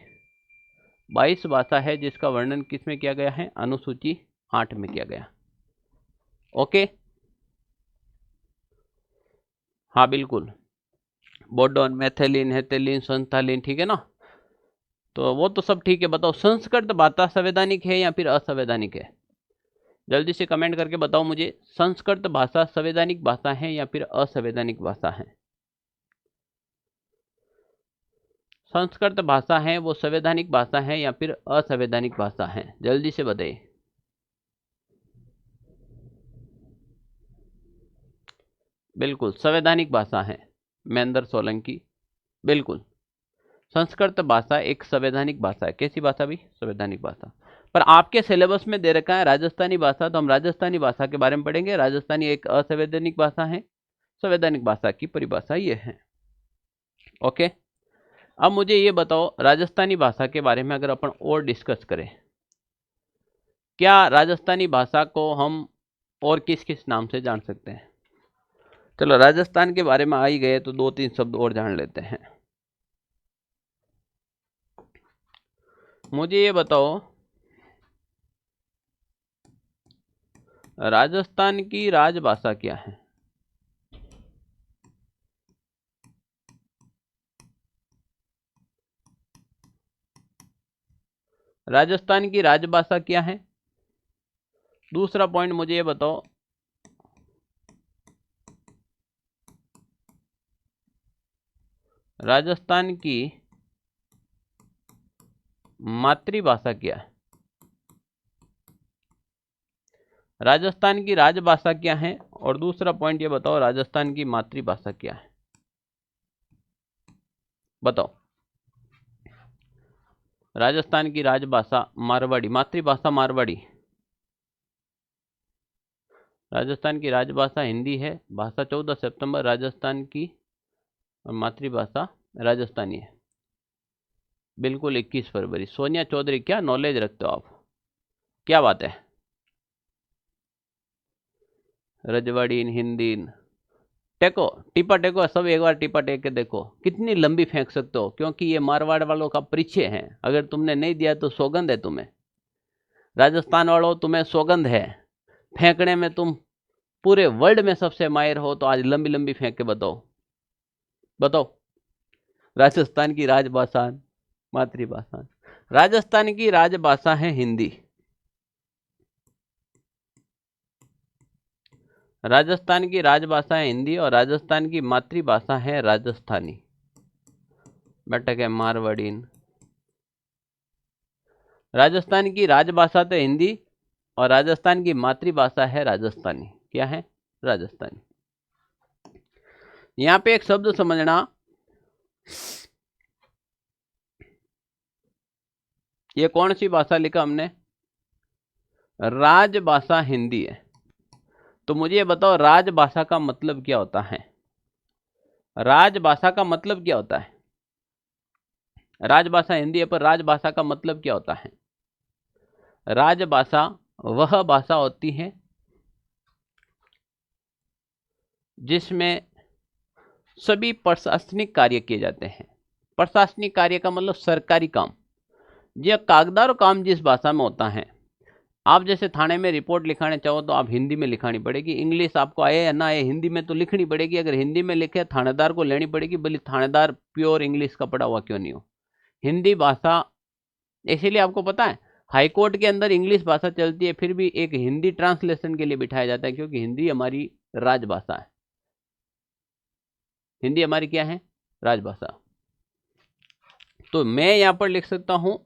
[SPEAKER 1] 22 भाषा है जिसका वर्णन किस में किया गया है? अनुसूची 8 में किया गया। ओके, हाँ बिल्कुल, बोडोन, मैथिलीन, हेतेलीन, संथालीन, ठीक है ना? तो वो तो सब ठीक है। बताओ संस्कृत भाषा संवैधानिक है या फिर असंवैधानिक है? जल्दी से कमेंट करके बताओ मुझे, संस्कृत भाषा संवैधानिक भाषा है या फिर असंवैधानिक भाषा है? संस्कृत भाषा है वो संवैधानिक भाषा है या फिर असंवैधानिक भाषा है? जल्दी से बताइए। बिल्कुल संवैधानिक भाषा है, महेंद्र सोलंकी, बिल्कुल। संस्कृत भाषा एक संवैधानिक भाषा है। कैसी भाषा भी? संवैधानिक भाषा। पर आपके सिलेबस में दे रखा है राजस्थानी भाषा, तो हम राजस्थानी भाषा के बारे में पढ़ेंगे। राजस्थानी एक असंवैधानिक भाषा है, संवैधानिक भाषा की परिभाषा ये है। ओके, अब मुझे ये बताओ, राजस्थानी भाषा के बारे में अगर अपन और डिस्कस करें, क्या राजस्थानी भाषा को हम और किस किस नाम से जान सकते हैं? चलो राजस्थान के बारे में आ ही गए तो 2-3 शब्द और जान लेते हैं। मुझे ये बताओ, राजस्थान की राजभाषा क्या है? राजस्थान की राजभाषा क्या है? दूसरा पॉइंट मुझे ये बताओ, राजस्थान की मातृभाषा क्या है? राजस्थान की राजभाषा क्या है, और दूसरा पॉइंट ये बताओ राजस्थान की मातृभाषा क्या है, बताओ। राजस्थान की राजभाषा मारवाड़ी, मातृभाषा मारवाड़ी। राजस्थान की राजभाषा हिंदी है, भाषा 14 सितंबर राजस्थान की, और मातृभाषा राजस्थानी है। बिल्कुल 21 फरवरी। सोनिया चौधरी, क्या नॉलेज रखते हो आप, क्या बात है। रजवाड़ी इन हिंदी इन टेको, टिपा टेको, सब एक बार टिपा टेक के देखो कितनी लंबी फेंक सकते हो, क्योंकि ये मारवाड़ वालों का परिचय है। अगर तुमने नहीं दिया तो सौगंध है तुम्हें, राजस्थान वालों तुम्हें सौगंध है, फेंकने में तुम पूरे वर्ल्ड में सबसे माहिर हो। तो आज लंबी लंबी फेंक के बताओ, बताओ। राजस्थान की राजभाषा, मातृभाषा, राजस्थान की राजभाषा है हिंदी। राजस्थान की राजभाषा है हिंदी और राजस्थान की मातृभाषा है राजस्थानी। बैठक है मारवाड़ी। राजस्थान की राजभाषा तो हिंदी और राजस्थान की मातृभाषा है राजस्थानी। क्या है? राजस्थानी। यहां पे एक शब्द समझना, ये कौन सी भाषा लिखा हमने? राजभाषा हिंदी है। तो मुझे ये बताओ राजभाषा का मतलब क्या होता है? राजभाषा का मतलब क्या होता है? राजभाषा हिंदी है पर राजभाषा का मतलब क्या होता है? राजभाषा वह भाषा होती है जिसमें सभी प्रशासनिक कार्य किए जाते हैं। प्रशासनिक कार्य का मतलब सरकारी काम। यह कागदार काम जिस भाषा में होता है, आप जैसे थाने में रिपोर्ट लिखाने चाहो तो आप हिंदी में लिखानी पड़ेगी। इंग्लिश आपको आए या ना आए, हिंदी में तो लिखनी पड़ेगी। अगर हिंदी में लिखे थानेदार को लेनी पड़ेगी, भले थानेदार प्योर इंग्लिश का पढ़ा हुआ क्यों नहीं हो। हिंदी भाषा, इसीलिए आपको पता है हाईकोर्ट के अंदर इंग्लिश भाषा चलती है, फिर भी एक हिंदी ट्रांसलेशन के लिए बिठाया जाता है, क्योंकि हिंदी हमारी राजभाषा है। हिंदी हमारी क्या है? राजभाषा। तो मैं यहां पर लिख सकता हूं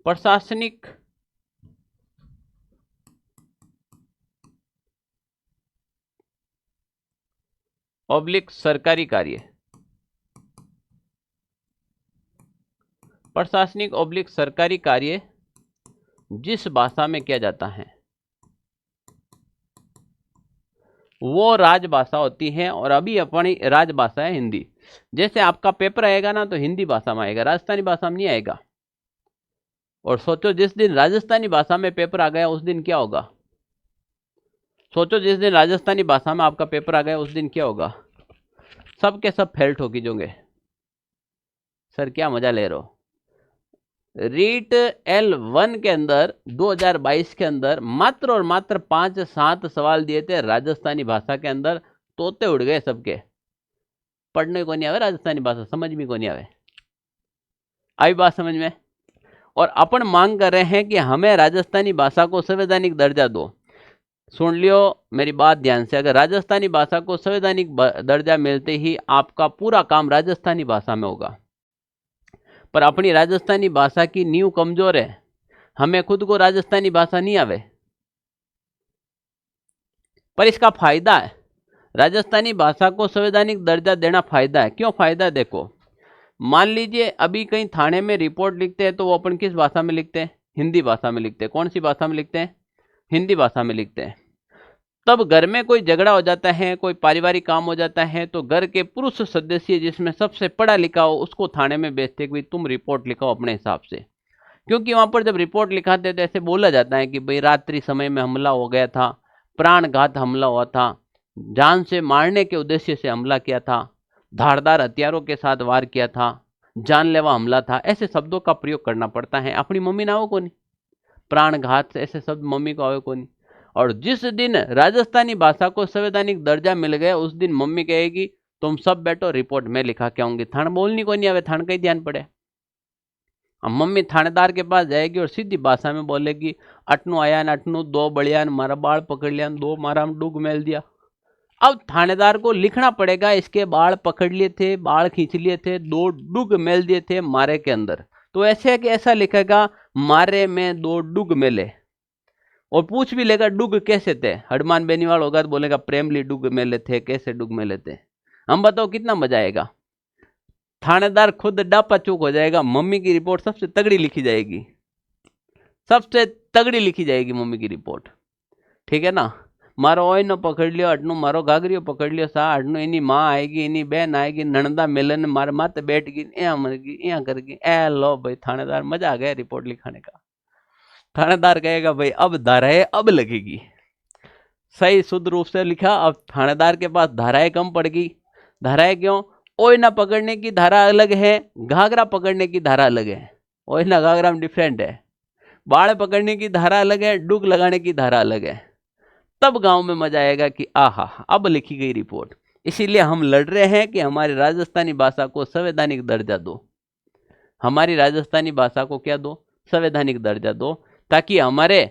[SPEAKER 1] प्रशासनिक ऑब्लिक सरकारी कार्य। प्रशासनिक ऑब्लिक सरकारी कार्य जिस भाषा में किया जाता है वो राजभाषा होती है। और अभी अपनी राजभाषा है हिंदी। जैसे आपका पेपर आएगा ना तो हिंदी भाषा में आएगा, राजस्थानी भाषा में नहीं आएगा। और सोचो जिस दिन राजस्थानी भाषा में पेपर आ गया उस दिन क्या होगा? सोचो जिस दिन राजस्थानी भाषा में आपका पेपर आ गया उस दिन क्या होगा? सब के सब फेल ठोकी जोंगे। सर क्या मजा ले रहे हो? रीट L1 के अंदर 2022 के अंदर मात्र और मात्र 5-7 सवाल दिए थे राजस्थानी भाषा के अंदर। तोते उड़ गए सबके। पढ़ने को नहीं आवे राजस्थानी भाषा, समझ में को नहीं आवे। आई बात समझ में? और अपन मांग कर रहे हैं कि हमें राजस्थानी भाषा को संवैधानिक दर्जा दो। सुन लियो मेरी बात ध्यान से, अगर राजस्थानी भाषा को संवैधानिक दर्जा मिलते ही आपका पूरा काम राजस्थानी भाषा में होगा। पर अपनी राजस्थानी भाषा की नींव कमजोर है, हमें खुद को राजस्थानी भाषा नहीं आवे। पर इसका फायदा है, राजस्थानी भाषा को संवैधानिक दर्जा देना फायदा है। क्यों फायदा है? देखो, मान लीजिए अभी कहीं थाने में रिपोर्ट लिखते हैं तो वो अपन किस भाषा में लिखते हैं? हिंदी भाषा में लिखते हैं। कौन सी भाषा में लिखते हैं? हिंदी भाषा में लिखते हैं। तब घर में कोई झगड़ा हो जाता है, कोई पारिवारिक काम हो जाता है, तो घर के पुरुष सदस्य जिसमें सबसे पढ़ा लिखा हो उसको थाने में भेजते कि भाई तुम रिपोर्ट लिखाओ अपने हिसाब से। क्योंकि वहां पर जब रिपोर्ट लिखाते तो ऐसे बोला जाता है कि भाई रात्रि समय में हमला हो गया था, प्राणघात हमला हुआ था, जान से मारने के उद्देश्य से हमला किया था, धारदार हथियारों के साथ वार किया था, जानलेवा हमला था, ऐसे शब्दों का प्रयोग करना पड़ता है। अपनी मम्मी ना हो को नहीं, प्राणघात ऐसे शब्द मम्मी को आवे को नहीं। और जिस दिन राजस्थानी भाषा को संवैधानिक दर्जा मिल गया उस दिन मम्मी कहेगी तुम सब बैठो रिपोर्ट मैं लिखा के आऊंगी। थाने बोलनी को नहीं आवे, थाने का ही ध्यान पड़े। अब मम्मी थानेदार के पास जाएगी और सीधी भाषा में बोलेगी अटनू आया न अटनू, दो बड़ियान मारा बाल पकड़ लिया, दो मारा डूग मेल दिया। अब थानेदार को लिखना पड़ेगा इसके बाल पकड़ लिए थे, बाल खींच लिए थे, दो डूग मेल दिए थे मारे के अंदर। तो ऐसे है कि ऐसा लिखेगा मारे में दो डूग मेले, और पूछ भी लेगा डुग कैसे थे, हनुमान बेनीवाल होगा तो बोलेगा प्रेमली डुग मेले थे, कैसे डुग मेले थे। हम बताओ कितना मजा आएगा। थानेदार खुद डापा चूक हो जाएगा, मम्मी की रिपोर्ट सबसे तगड़ी लिखी जाएगी, सबसे तगड़ी लिखी जाएगी मम्मी की रिपोर्ट, ठीक है ना। मारो ओयनो पकड़ लियो, अटनू मारो घाघरियो पकड़ लियो सा, अटनू इनी माँ आएगी, इनी बहन आएगी, नणंदा मिलन मारे माते बैठ गई, यहाँ मर गई, यहाँ कर गई। ए लो भाई थानेदार, मजा आ गया रिपोर्ट लिखाने का। थानेदार कहेगा भाई अब धाराएं अब लगेगी, सही शुद्ध रूप से लिखा। अब थानेदार के पास धाराएं कम पड़ गई। धाराएं क्यों? ओयना पकड़ने की धारा अलग है, घाघरा पकड़ने की धारा अलग है। ओयना घाघरा में डिफरेंट है, बाढ़ पकड़ने की धारा अलग है, डुग लगाने की धारा अलग है। तब गांव में मजा आएगा कि आहा अब लिखी गई रिपोर्ट। इसीलिए हम लड़ रहे हैं कि हमारी राजस्थानी भाषा को संवैधानिक दर्जा दो, हमारी राजस्थानी भाषा को क्या दो? संवैधानिक दर्जा दो, ताकि हमारे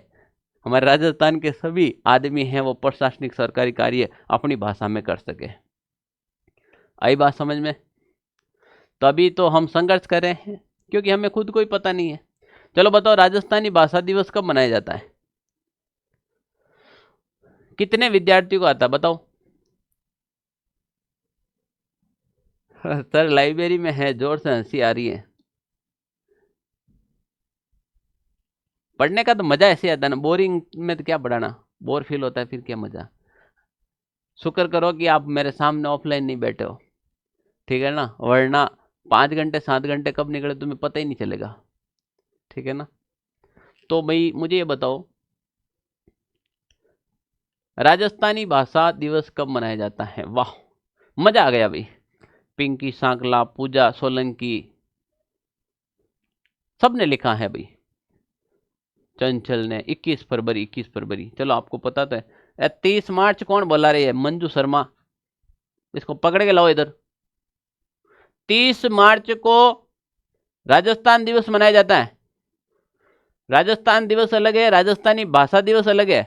[SPEAKER 1] राजस्थान के सभी आदमी हैं वो प्रशासनिक सरकारी कार्य अपनी भाषा में कर सके। आई बात समझ में? तभी तो हम संघर्ष कर रहे हैं, क्योंकि हमें खुद को ही पता नहीं है। चलो बताओ, राजस्थानी भाषा दिवस कब मनाया जाता है? कितने विद्यार्थियों को आता बताओ? सर लाइब्रेरी में है, जोर से हंसी आ रही है। पढ़ने का तो मजा ऐसे आता है ना, बोरिंग में तो क्या पढ़ाना, बोर फील होता है, फिर क्या मजा। शुक्र करो कि आप मेरे सामने ऑफलाइन नहीं बैठे हो, ठीक है ना, वरना 5 घंटे 7 घंटे कब निकले तुम्हें पता ही नहीं चलेगा, ठीक है ना। तो भाई मुझे ये बताओ, राजस्थानी भाषा दिवस कब मनाया जाता है? वाह मजा आ गया भाई। पिंकी सांकला, पूजा सोलंकी, सबने लिखा है भाई। चंचल ने 21 फरवरी 21 फरवरी, चलो आपको पता तो है। 30 मार्च कौन बोला रही है? मंजू शर्मा, इसको पकड़ के लाओ इधर। 30 मार्च को राजस्थान दिवस मनाया जाता है। राजस्थान दिवस अलग है, राजस्थानी भाषा दिवस अलग है।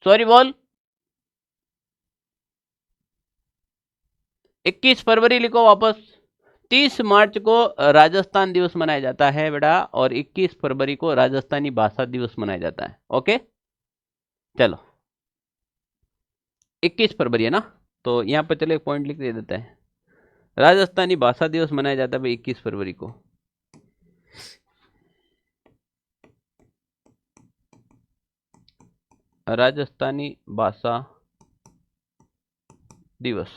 [SPEAKER 1] सॉरी बोल, 21 फरवरी लिखो वापस। 30 मार्च को राजस्थान दिवस मनाया जाता है बेटा, और 21 फरवरी को राजस्थानी भाषा दिवस मनाया जाता है। ओके चलो 21 फरवरी है ना, तो यहां पर चलो एक पॉइंट लिख दे देते हैं। राजस्थानी भाषा दिवस मनाया जाता है भाई 21 फरवरी को। राजस्थानी भाषा दिवस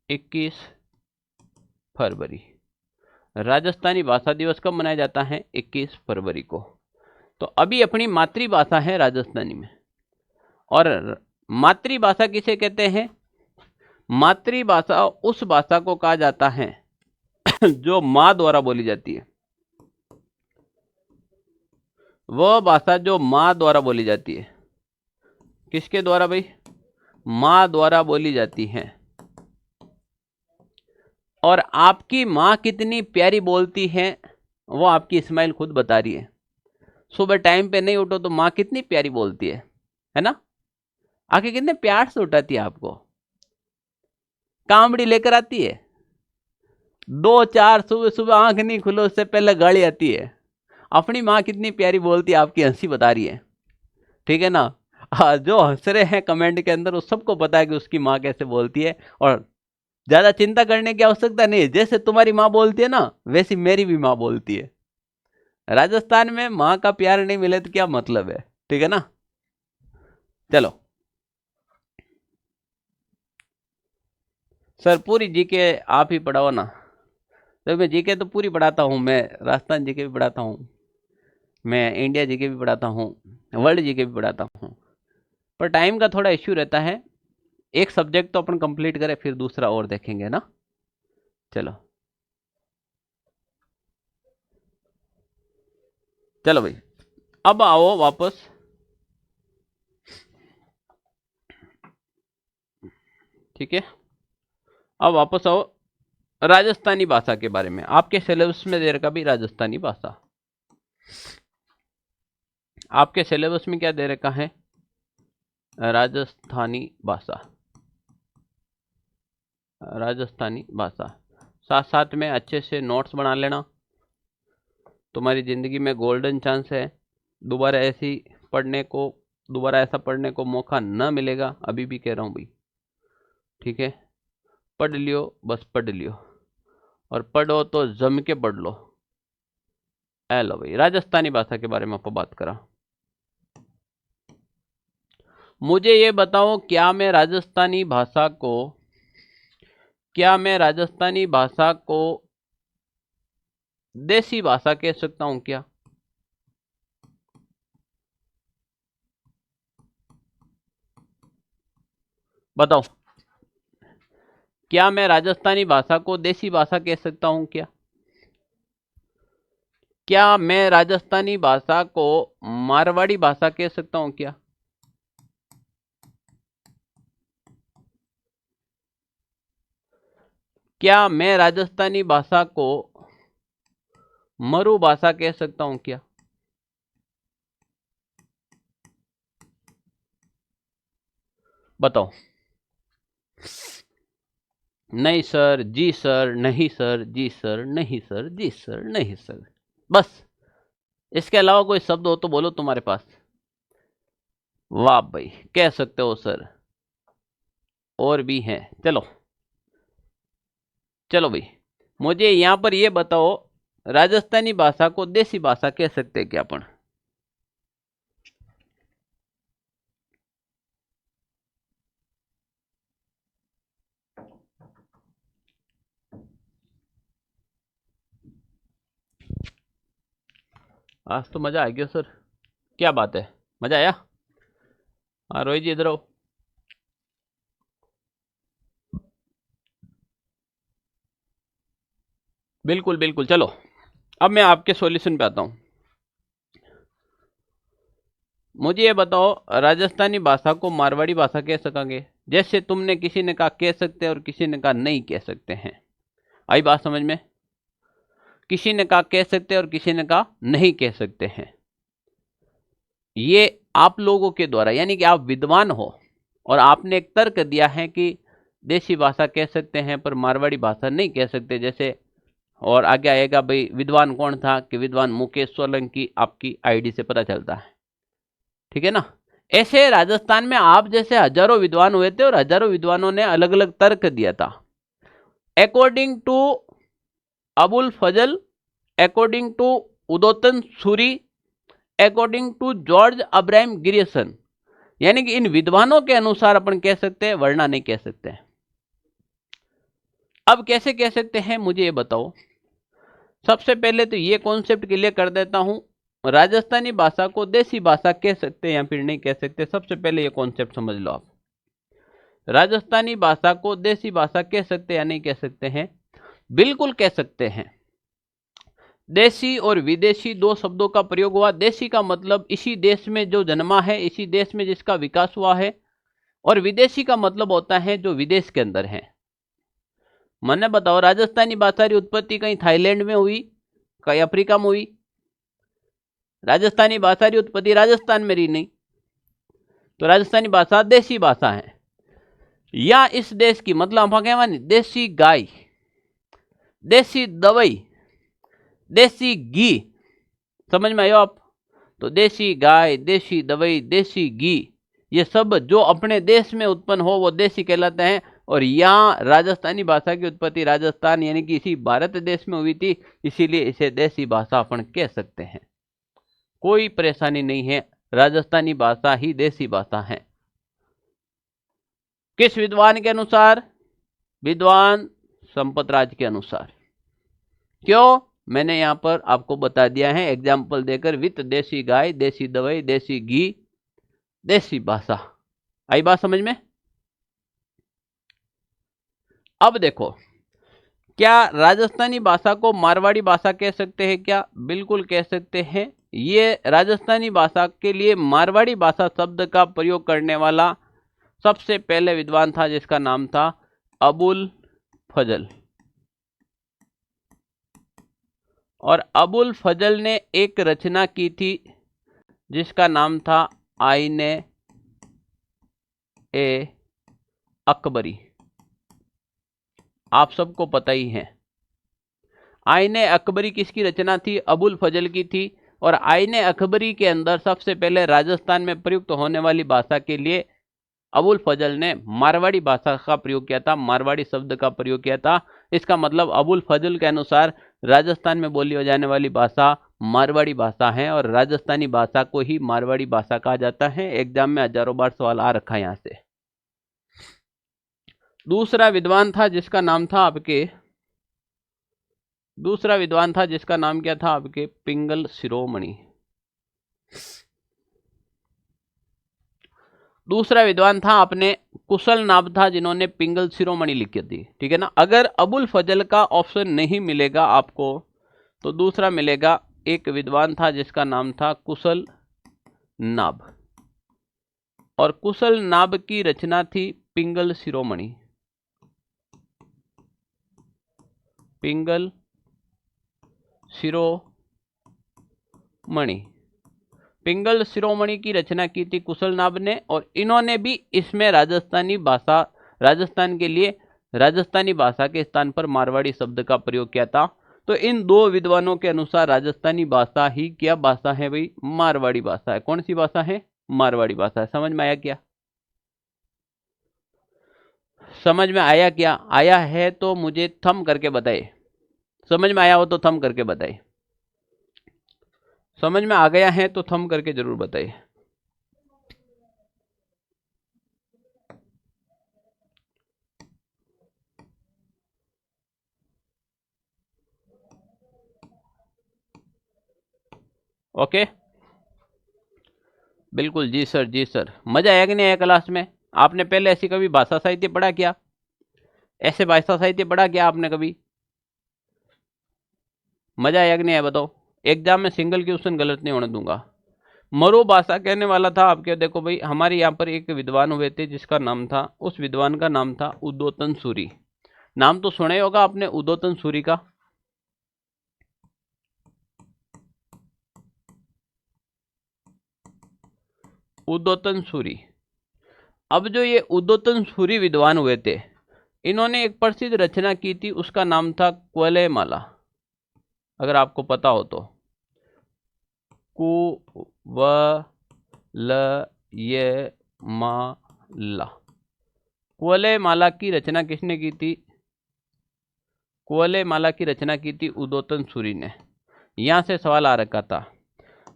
[SPEAKER 1] 21 फरवरी। राजस्थानी भाषा दिवस कब मनाया जाता है? 21 फरवरी को। तो अभी अपनी मातृभाषा है राजस्थानी में, और मातृभाषा किसे कहते हैं? मातृभाषा उस भाषा को कहा जाता है जो मां द्वारा बोली जाती है। वह भाषा जो मां द्वारा बोली जाती है। किसके द्वारा भाई? मां द्वारा बोली जाती है। और आपकी मां कितनी प्यारी बोलती है वो आपकी स्माइल खुद बता रही है। सुबह टाइम पे नहीं उठो तो मां कितनी प्यारी बोलती है ना? आंखें कितने प्यार से उठाती है आपको, कामड़ी लेकर आती है। 2-4 सुबह सुबह आंख नहीं खुलो उससे पहले गाड़ी आती है। अपनी माँ कितनी प्यारी बोलती है, आपकी हंसी बता रही है, ठीक है ना। जो हंस रहे हैं कमेंट के अंदर, उस सबको पता है कि उसकी माँ कैसे बोलती है, और ज्यादा चिंता करने की आवश्यकता नहीं है। जैसे तुम्हारी माँ बोलती है ना, वैसी मेरी भी माँ बोलती है। राजस्थान में माँ का प्यार नहीं मिले तो क्या मतलब है, ठीक है ना। चलो सर पूरी जीके आप ही पढ़ाओ ना। तो मैं जीके तो पूरी पढ़ाता हूँ, मैं राजस्थान जीके भी पढ़ाता हूँ, मैं इंडिया जीके भी पढ़ाता हूँ, वर्ल्ड जीके भी पढ़ाता हूँ, पर टाइम का थोड़ा इश्यू रहता है। एक सब्जेक्ट तो अपन कंप्लीट करें, फिर दूसरा और देखेंगे ना। चलो चलो भाई, अब आओ वापस। ठीक है, अब वापस आओ राजस्थानी भाषा के बारे में। आपके सिलेबस में दे रखा भी राजस्थानी भाषा। आपके सिलेबस में क्या दे रखा है? राजस्थानी भाषा, राजस्थानी भाषा। साथ साथ में अच्छे से नोट्स बना लेना, तुम्हारी ज़िंदगी में गोल्डन चांस है, दोबारा ऐसा पढ़ने को मौका न मिलेगा, अभी भी कह रहा हूँ भाई, ठीक है। पढ़ लियो, बस पढ़ लियो, और पढ़ो तो जम के पढ़ लो। लो भाई, राजस्थानी भाषा के बारे में आपको बात करा। मुझे ये बताओ, क्या मैं राजस्थानी भाषा को देसी भाषा कह सकता हूं क्या? बताओ, क्या मैं राजस्थानी भाषा को देसी भाषा कह सकता हूं क्या? क्या मैं राजस्थानी भाषा को मारवाड़ी भाषा कह सकता हूं क्या? क्या मैं राजस्थानी भाषा को मरु भाषा कह सकता हूं क्या? बताओ। नहीं सर, जी सर, नहीं सर, जी सर, नहीं सर, जी सर, नहीं सर, बस। इसके अलावा कोई शब्द हो तो बोलो तुम्हारे पास। वाह भाई, कह सकते हो सर, और भी हैं। चलो चलो भाई, मुझे यहां पर ये बताओ, राजस्थानी भाषा को देसी भाषा कह सकते हैं क्या अपन? आज तो मजा आ गया सर, क्या बात है, मजा आया? हाँ रोहित जी, इधर आओ। बिल्कुल बिल्कुल, चलो अब मैं आपके सॉल्यूशन पे आता हूँ। मुझे ये बताओ, राजस्थानी भाषा को मारवाड़ी भाषा कह सकेंगे? जैसे तुमने, किसी ने कहा कह सकते हैं और किसी ने कहा नहीं कह सकते हैं। आई बात समझ में? किसी ने कहा कह सकते हैं और किसी ने कहा नहीं कह सकते हैं। ये आप लोगों के द्वारा, यानी कि आप विद्वान हो और आपने एक तर्क दिया है कि देसी भाषा कह सकते हैं पर मारवाड़ी भाषा नहीं कह सकते, जैसे। और आगे आएगा भाई, विद्वान कौन था? कि विद्वान मुकेश सोलंकी, आपकी आईडी से पता चलता है, ठीक है ना। ऐसे राजस्थान में आप जैसे हजारों विद्वान हुए थे और हजारों विद्वानों ने अलग अलग तर्क दिया था। According to Abul Fazl, according to Udyotan Suri, according to George Abraham Grierson, यानी कि इन विद्वानों के अनुसार अपन कह सकते हैं, वरना नहीं कह सकते हैं। अब कैसे कह सकते हैं, मुझे ये बताओ। सबसे पहले तो ये कॉन्सेप्ट क्लियर कर देता हूं, राजस्थानी भाषा को देसी भाषा कह सकते हैं या फिर नहीं कह सकते। सबसे पहले ये कॉन्सेप्ट समझ लो आप, राजस्थानी भाषा को देसी भाषा कह सकते हैं या नहीं कह सकते हैं? बिल्कुल कह सकते हैं। देसी और विदेशी दो शब्दों का प्रयोग हुआ। देसी का मतलब इसी देश में जो जन्मा है, इसी देश में जिसका विकास हुआ है, और विदेशी का मतलब होता है जो विदेश के अंदर है। मैंने बताओ, राजस्थानी भाषा की उत्पत्ति कहीं थाईलैंड में हुई, कहीं अफ्रीका में हुई? राजस्थानी भाषा की उत्पत्ति राजस्थान में रही नहीं, तो राजस्थानी भाषा देसी भाषा है। या इस देश की, मतलब हम कहवा देसी गाय, देसी दवाई, देसी घी, समझ में आयो आप? तो देसी गाय, देसी दवाई, देसी घी, ये सब जो अपने देश में उत्पन्न हो वो देसी कहलाते हैं। और यहाँ राजस्थानी भाषा की उत्पत्ति राजस्थान यानी कि इसी भारत देश में हुई थी, इसीलिए इसे देसी भाषा अपन कह सकते हैं। कोई परेशानी नहीं है, राजस्थानी भाषा ही देसी भाषा है। किस विद्वान के अनुसार? विद्वान संपत राज के अनुसार। क्यों? मैंने यहां पर आपको बता दिया है एग्जाम्पल देकर, विथ देसी गाय, देसी दवाई, देसी घी, देसी भाषा। आई बात समझ में? अब देखो, क्या राजस्थानी भाषा को मारवाड़ी भाषा कह सकते हैं क्या? बिल्कुल कह सकते हैं। ये राजस्थानी भाषा के लिए मारवाड़ी भाषा शब्द का प्रयोग करने वाला सबसे पहले विद्वान था, जिसका नाम था अबुल फजल। और अबुल फजल ने एक रचना की थी जिसका नाम था आईने ए अकबरी। आप सबको पता ही है। आईने अकबरी किसकी रचना थी? अबुल फजल की थी। और आईने अकबरी के अंदर सबसे पहले राजस्थान में प्रयुक्त होने वाली भाषा के लिए अबुल फजल ने मारवाड़ी भाषा का प्रयोग किया था, मारवाड़ी शब्द का प्रयोग किया था। इसका मतलब अबुल फजल के अनुसार राजस्थान में बोली जाने वाली भाषा मारवाड़ी भाषा है और राजस्थानी भाषा को ही मारवाड़ी भाषा कहा जाता है। एग्जाम में हजारों बार सवाल आ रखा है यहां से। दूसरा विद्वान था जिसका नाम था आपके क्या था आपके? पिंगल शिरोमणि। दूसरा विद्वान था अपने कुशल नाब था, जिन्होंने पिंगल शिरोमणि लिखी थी। ठीक है ना। अगर अबुल फजल का ऑप्शन नहीं मिलेगा आपको तो दूसरा मिलेगा, एक विद्वान था जिसका नाम था कुशल नाब, और कुशल नाब की रचना थी पिंगल शिरोमणि। पिंगल शिरोमणि, पिंगल शिरोमणि की रचना की थी कुशल नाब ने, और इन्होंने भी इसमें राजस्थानी भाषा, राजस्थान के लिए राजस्थानी भाषा के स्थान पर मारवाड़ी शब्द का प्रयोग किया था। तो इन दो विद्वानों के अनुसार राजस्थानी भाषा ही क्या भाषा है भाई? मारवाड़ी भाषा है। कौन सी भाषा है? मारवाड़ी भाषा है। समझ में आया क्या? समझ में आया क्या? आया है तो मुझे थम करके बताइए। समझ में आया हो तो थम करके बताइए। समझ में आ गया है तो थम करके जरूर बताइए। ओके, बिल्कुल जी सर, जी सर। मजा आया कि नहीं आया क्लास में? आपने पहले ऐसी कभी भाषा साहित्य पढ़ा क्या? ऐसे भाषा साहित्य पढ़ा क्या आपने कभी? मजा आया कि नहीं आया बताओ? एग्जाम में सिंगल क्वेश्चन गलत नहीं होने दूंगा। मरु भाषा कहने वाला था आपके, देखो भाई हमारे यहाँ पर एक विद्वान हुए थे जिसका नाम था, उस विद्वान का नाम था उदोतन सूरी। नाम तो सुने होगा आपने उदोतन सूरी का। उदोतन सूरी। अब जो ये उदोतन सूरी विद्वान हुए थे, इन्होंने एक प्रसिद्ध रचना की थी, उसका नाम था क्वलेमाला। अगर आपको पता हो तो, कुवलयमाला, कुवलयमाला की रचना किसने की थी? कुवलयमाला की रचना की थी उदोतन सूरी ने। यहां से सवाल आ रखा था।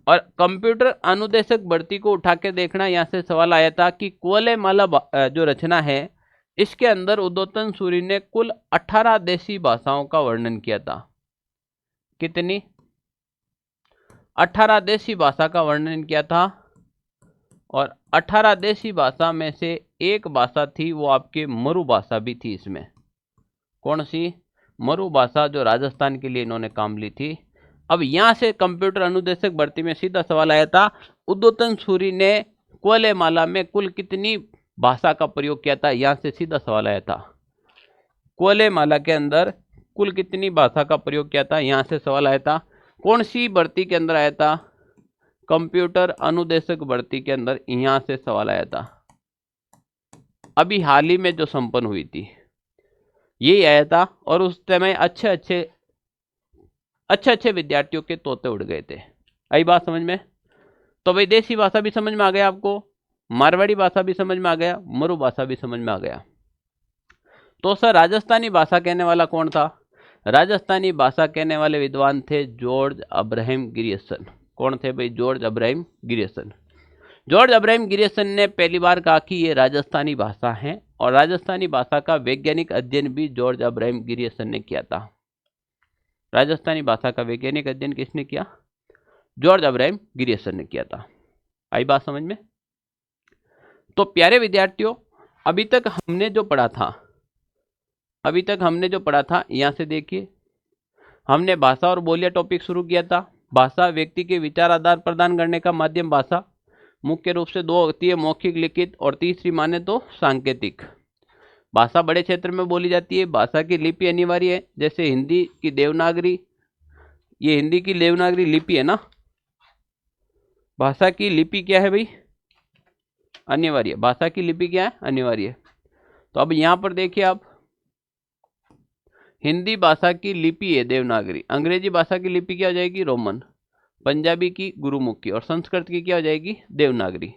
[SPEAKER 1] और कंप्यूटर अनुदेशक भर्ती को उठा के देखना, यहां से सवाल आया था कि कुवलयमाला जो रचना है, इसके अंदर उदोतन सूरी ने कुल 18 देशी भाषाओं का वर्णन किया था। कितनी? 18 देशी भाषा का वर्णन किया था। और 18 देशी भाषा में से एक भाषा थी वो आपके मरु भाषा भी थी इसमें। कौन सी? मरु भाषा, जो राजस्थान के लिए इन्होंने काम ली थी। अब यहां से कंप्यूटर अनुदेशक भर्ती में सीधा सवाल आया था, उदोतन सूरी ने क्वलेमाला में कुल कितनी भाषा का प्रयोग किया था? यहां से सीधा सवाल आया था, क्वलेमाला के अंदर कुल कितनी भाषा का प्रयोग किया था? यहां से सवाल आया था। कौन सी भर्ती के अंदर आया था? कंप्यूटर अनुदेशक भर्ती के अंदर यहां से सवाल आया था। अभी हाल ही में जो संपन्न हुई थी यही आया था, और उस समय अच्छे अच्छे विद्यार्थियों के तोते उड़ गए थे। आई बात समझ में? तो भाई देसी भाषा भी समझ में आ गया आपको, मारवाड़ी भाषा भी समझ में आ गया, मरु भाषा भी समझ में आ गया। तो सर राजस्थानी भाषा कहने वाला कौन था? राजस्थानी भाषा कहने वाले विद्वान थे जॉर्ज अब्राहम ग्रियर्सन। कौन थे भाई? George Abraham Grierson. George Abraham Grierson ने पहली बार कहा कि ये राजस्थानी भाषा है, और राजस्थानी भाषा का वैज्ञानिक अध्ययन भी जॉर्ज अब्राहम ग्रियर्सन ने किया था। राजस्थानी भाषा का वैज्ञानिक अध्ययन किसने किया? जॉर्ज अब्राहम ग्रियर्सन ने किया था। आई बात समझ में? तो प्यारे विद्यार्थियों, अभी तक हमने जो पढ़ा था, यहां से देखिए, हमने भाषा और बोलियां टॉपिक शुरू किया था। भाषा व्यक्ति के विचार आदान प्रदान करने का माध्यम भाषा मुख्य रूप से दो होती है, मौखिक, लिखित, और तीसरी माने तो सांकेतिक। भाषा बड़े क्षेत्र में बोली जाती है। भाषा की लिपि अनिवार्य है, जैसे हिंदी की देवनागरी, ये हिंदी की देवनागरी लिपि है ना। भाषा की लिपि क्या है भाई? अनिवार्य। भाषा की लिपि क्या है? अनिवार्य। तो अब यहां पर देखिए आप, हिंदी भाषा की लिपि है देवनागरी, अंग्रेजी भाषा की लिपि क्या हो जाएगी? रोमन, पंजाबी की गुरुमुखी और संस्कृत की क्या हो जाएगी? देवनागरी।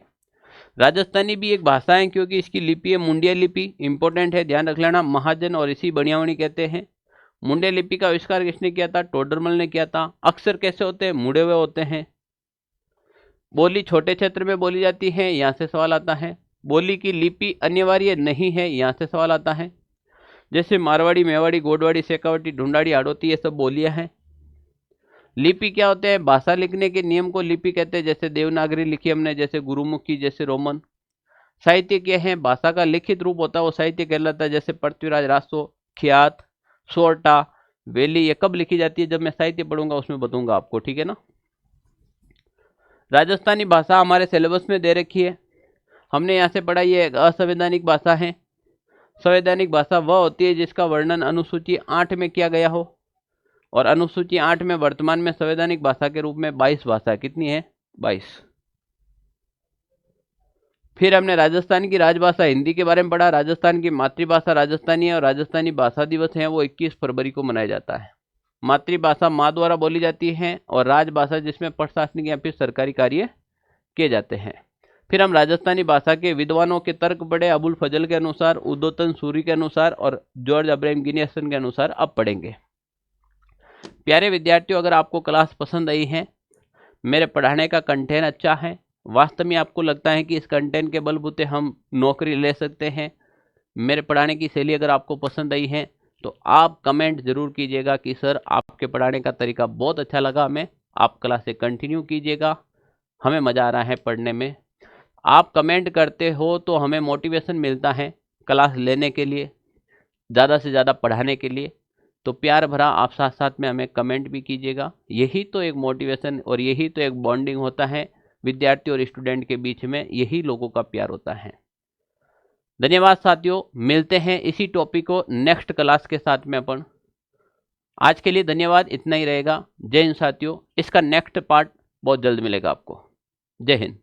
[SPEAKER 1] राजस्थानी भी एक भाषा है क्योंकि इसकी लिपि है मुंडिया लिपि, इंपॉर्टेंट है, ध्यान रख लेना। महाजन और इसी बनियावणी कहते हैं। मुंडिया लिपि का आविष्कार किसने किया था? टोडरमल ने किया था। अक्षर कैसे होते हैं? मुड़े हुए होते हैं। बोली छोटे क्षेत्र में बोली जाती है, यहाँ से सवाल आता है। बोली की लिपि अनिवार्य नहीं है, यहाँ से सवाल आता है। जैसे मारवाड़ी, मेवाड़ी, गोडवाड़ी, शेखावटी, ढूंढाड़ी, हाड़ौती, ये सब बोलियां हैं। लिपि क्या होते हैं? भाषा लिखने के नियम को लिपि कहते हैं। जैसे देवनागरी लिखी हमने, जैसे गुरुमुखी, जैसे रोमन। साहित्य क्या है? भाषा का लिखित रूप होता है वो साहित्य कहलाता है। जैसे पृथ्वीराज रासो, ख्यात, सोरठा, वेली, ये कब लिखी जाती है? जब मैं साहित्य पढ़ूंगा उसमें बताऊंगा आपको, ठीक है ना। राजस्थानी भाषा हमारे सिलेबस में दे रखी है, हमने यहाँ से पढ़ा। ये एक असंवैधानिक भाषा है। संवैधानिक भाषा वह होती है जिसका वर्णन अनुसूची 8 में किया गया हो, और अनुसूची 8 में वर्तमान में संवैधानिक भाषा के रूप में 22 भाषा, कितनी है? 22। फिर हमने राजस्थान की राजभाषा हिंदी के बारे में पढ़ा। राजस्थान की मातृभाषा राजस्थानी है और राजस्थानी भाषा दिवस है वो 21 फरवरी को मनाया जाता है। मातृभाषा माँ द्वारा बोली जाती है और राजभाषा जिसमें प्रशासनिक या फिर सरकारी कार्य किए जाते हैं। फिर हम राजस्थानी भाषा के विद्वानों के तर्क पढ़े। अबुल फजल के अनुसार, उद्दोतन सूरी के अनुसार और जॉर्ज अब्राहम गिनियसन के अनुसार अब पढ़ेंगे। प्यारे विद्यार्थियों, अगर आपको क्लास पसंद आई है, मेरे पढ़ाने का कंटेंट अच्छा है, वास्तव में आपको लगता है कि इस कंटेंट के बलबूते हम नौकरी ले सकते हैं, मेरे पढ़ाने की शैली अगर आपको पसंद आई है, तो आप कमेंट जरूर कीजिएगा कि सर आपके पढ़ाने का तरीका बहुत अच्छा लगा हमें, आप क्लास से कंटिन्यू कीजिएगा, हमें मज़ा आ रहा है पढ़ने में। आप कमेंट करते हो तो हमें मोटिवेशन मिलता है क्लास लेने के लिए, ज़्यादा से ज़्यादा पढ़ाने के लिए। तो प्यार भरा आप साथ साथ में हमें कमेंट भी कीजिएगा। यही तो एक मोटिवेशन और यही तो एक बॉन्डिंग होता है विद्यार्थी और स्टूडेंट के बीच में, यही लोगों का प्यार होता है। धन्यवाद साथियों, मिलते हैं इसी टॉपिक को नेक्स्ट क्लास के साथ में अपन। आज के लिए धन्यवाद, इतना ही रहेगा। जय हिंद साथियों, इसका नेक्स्ट पार्ट बहुत जल्द मिलेगा आपको। जय हिंद।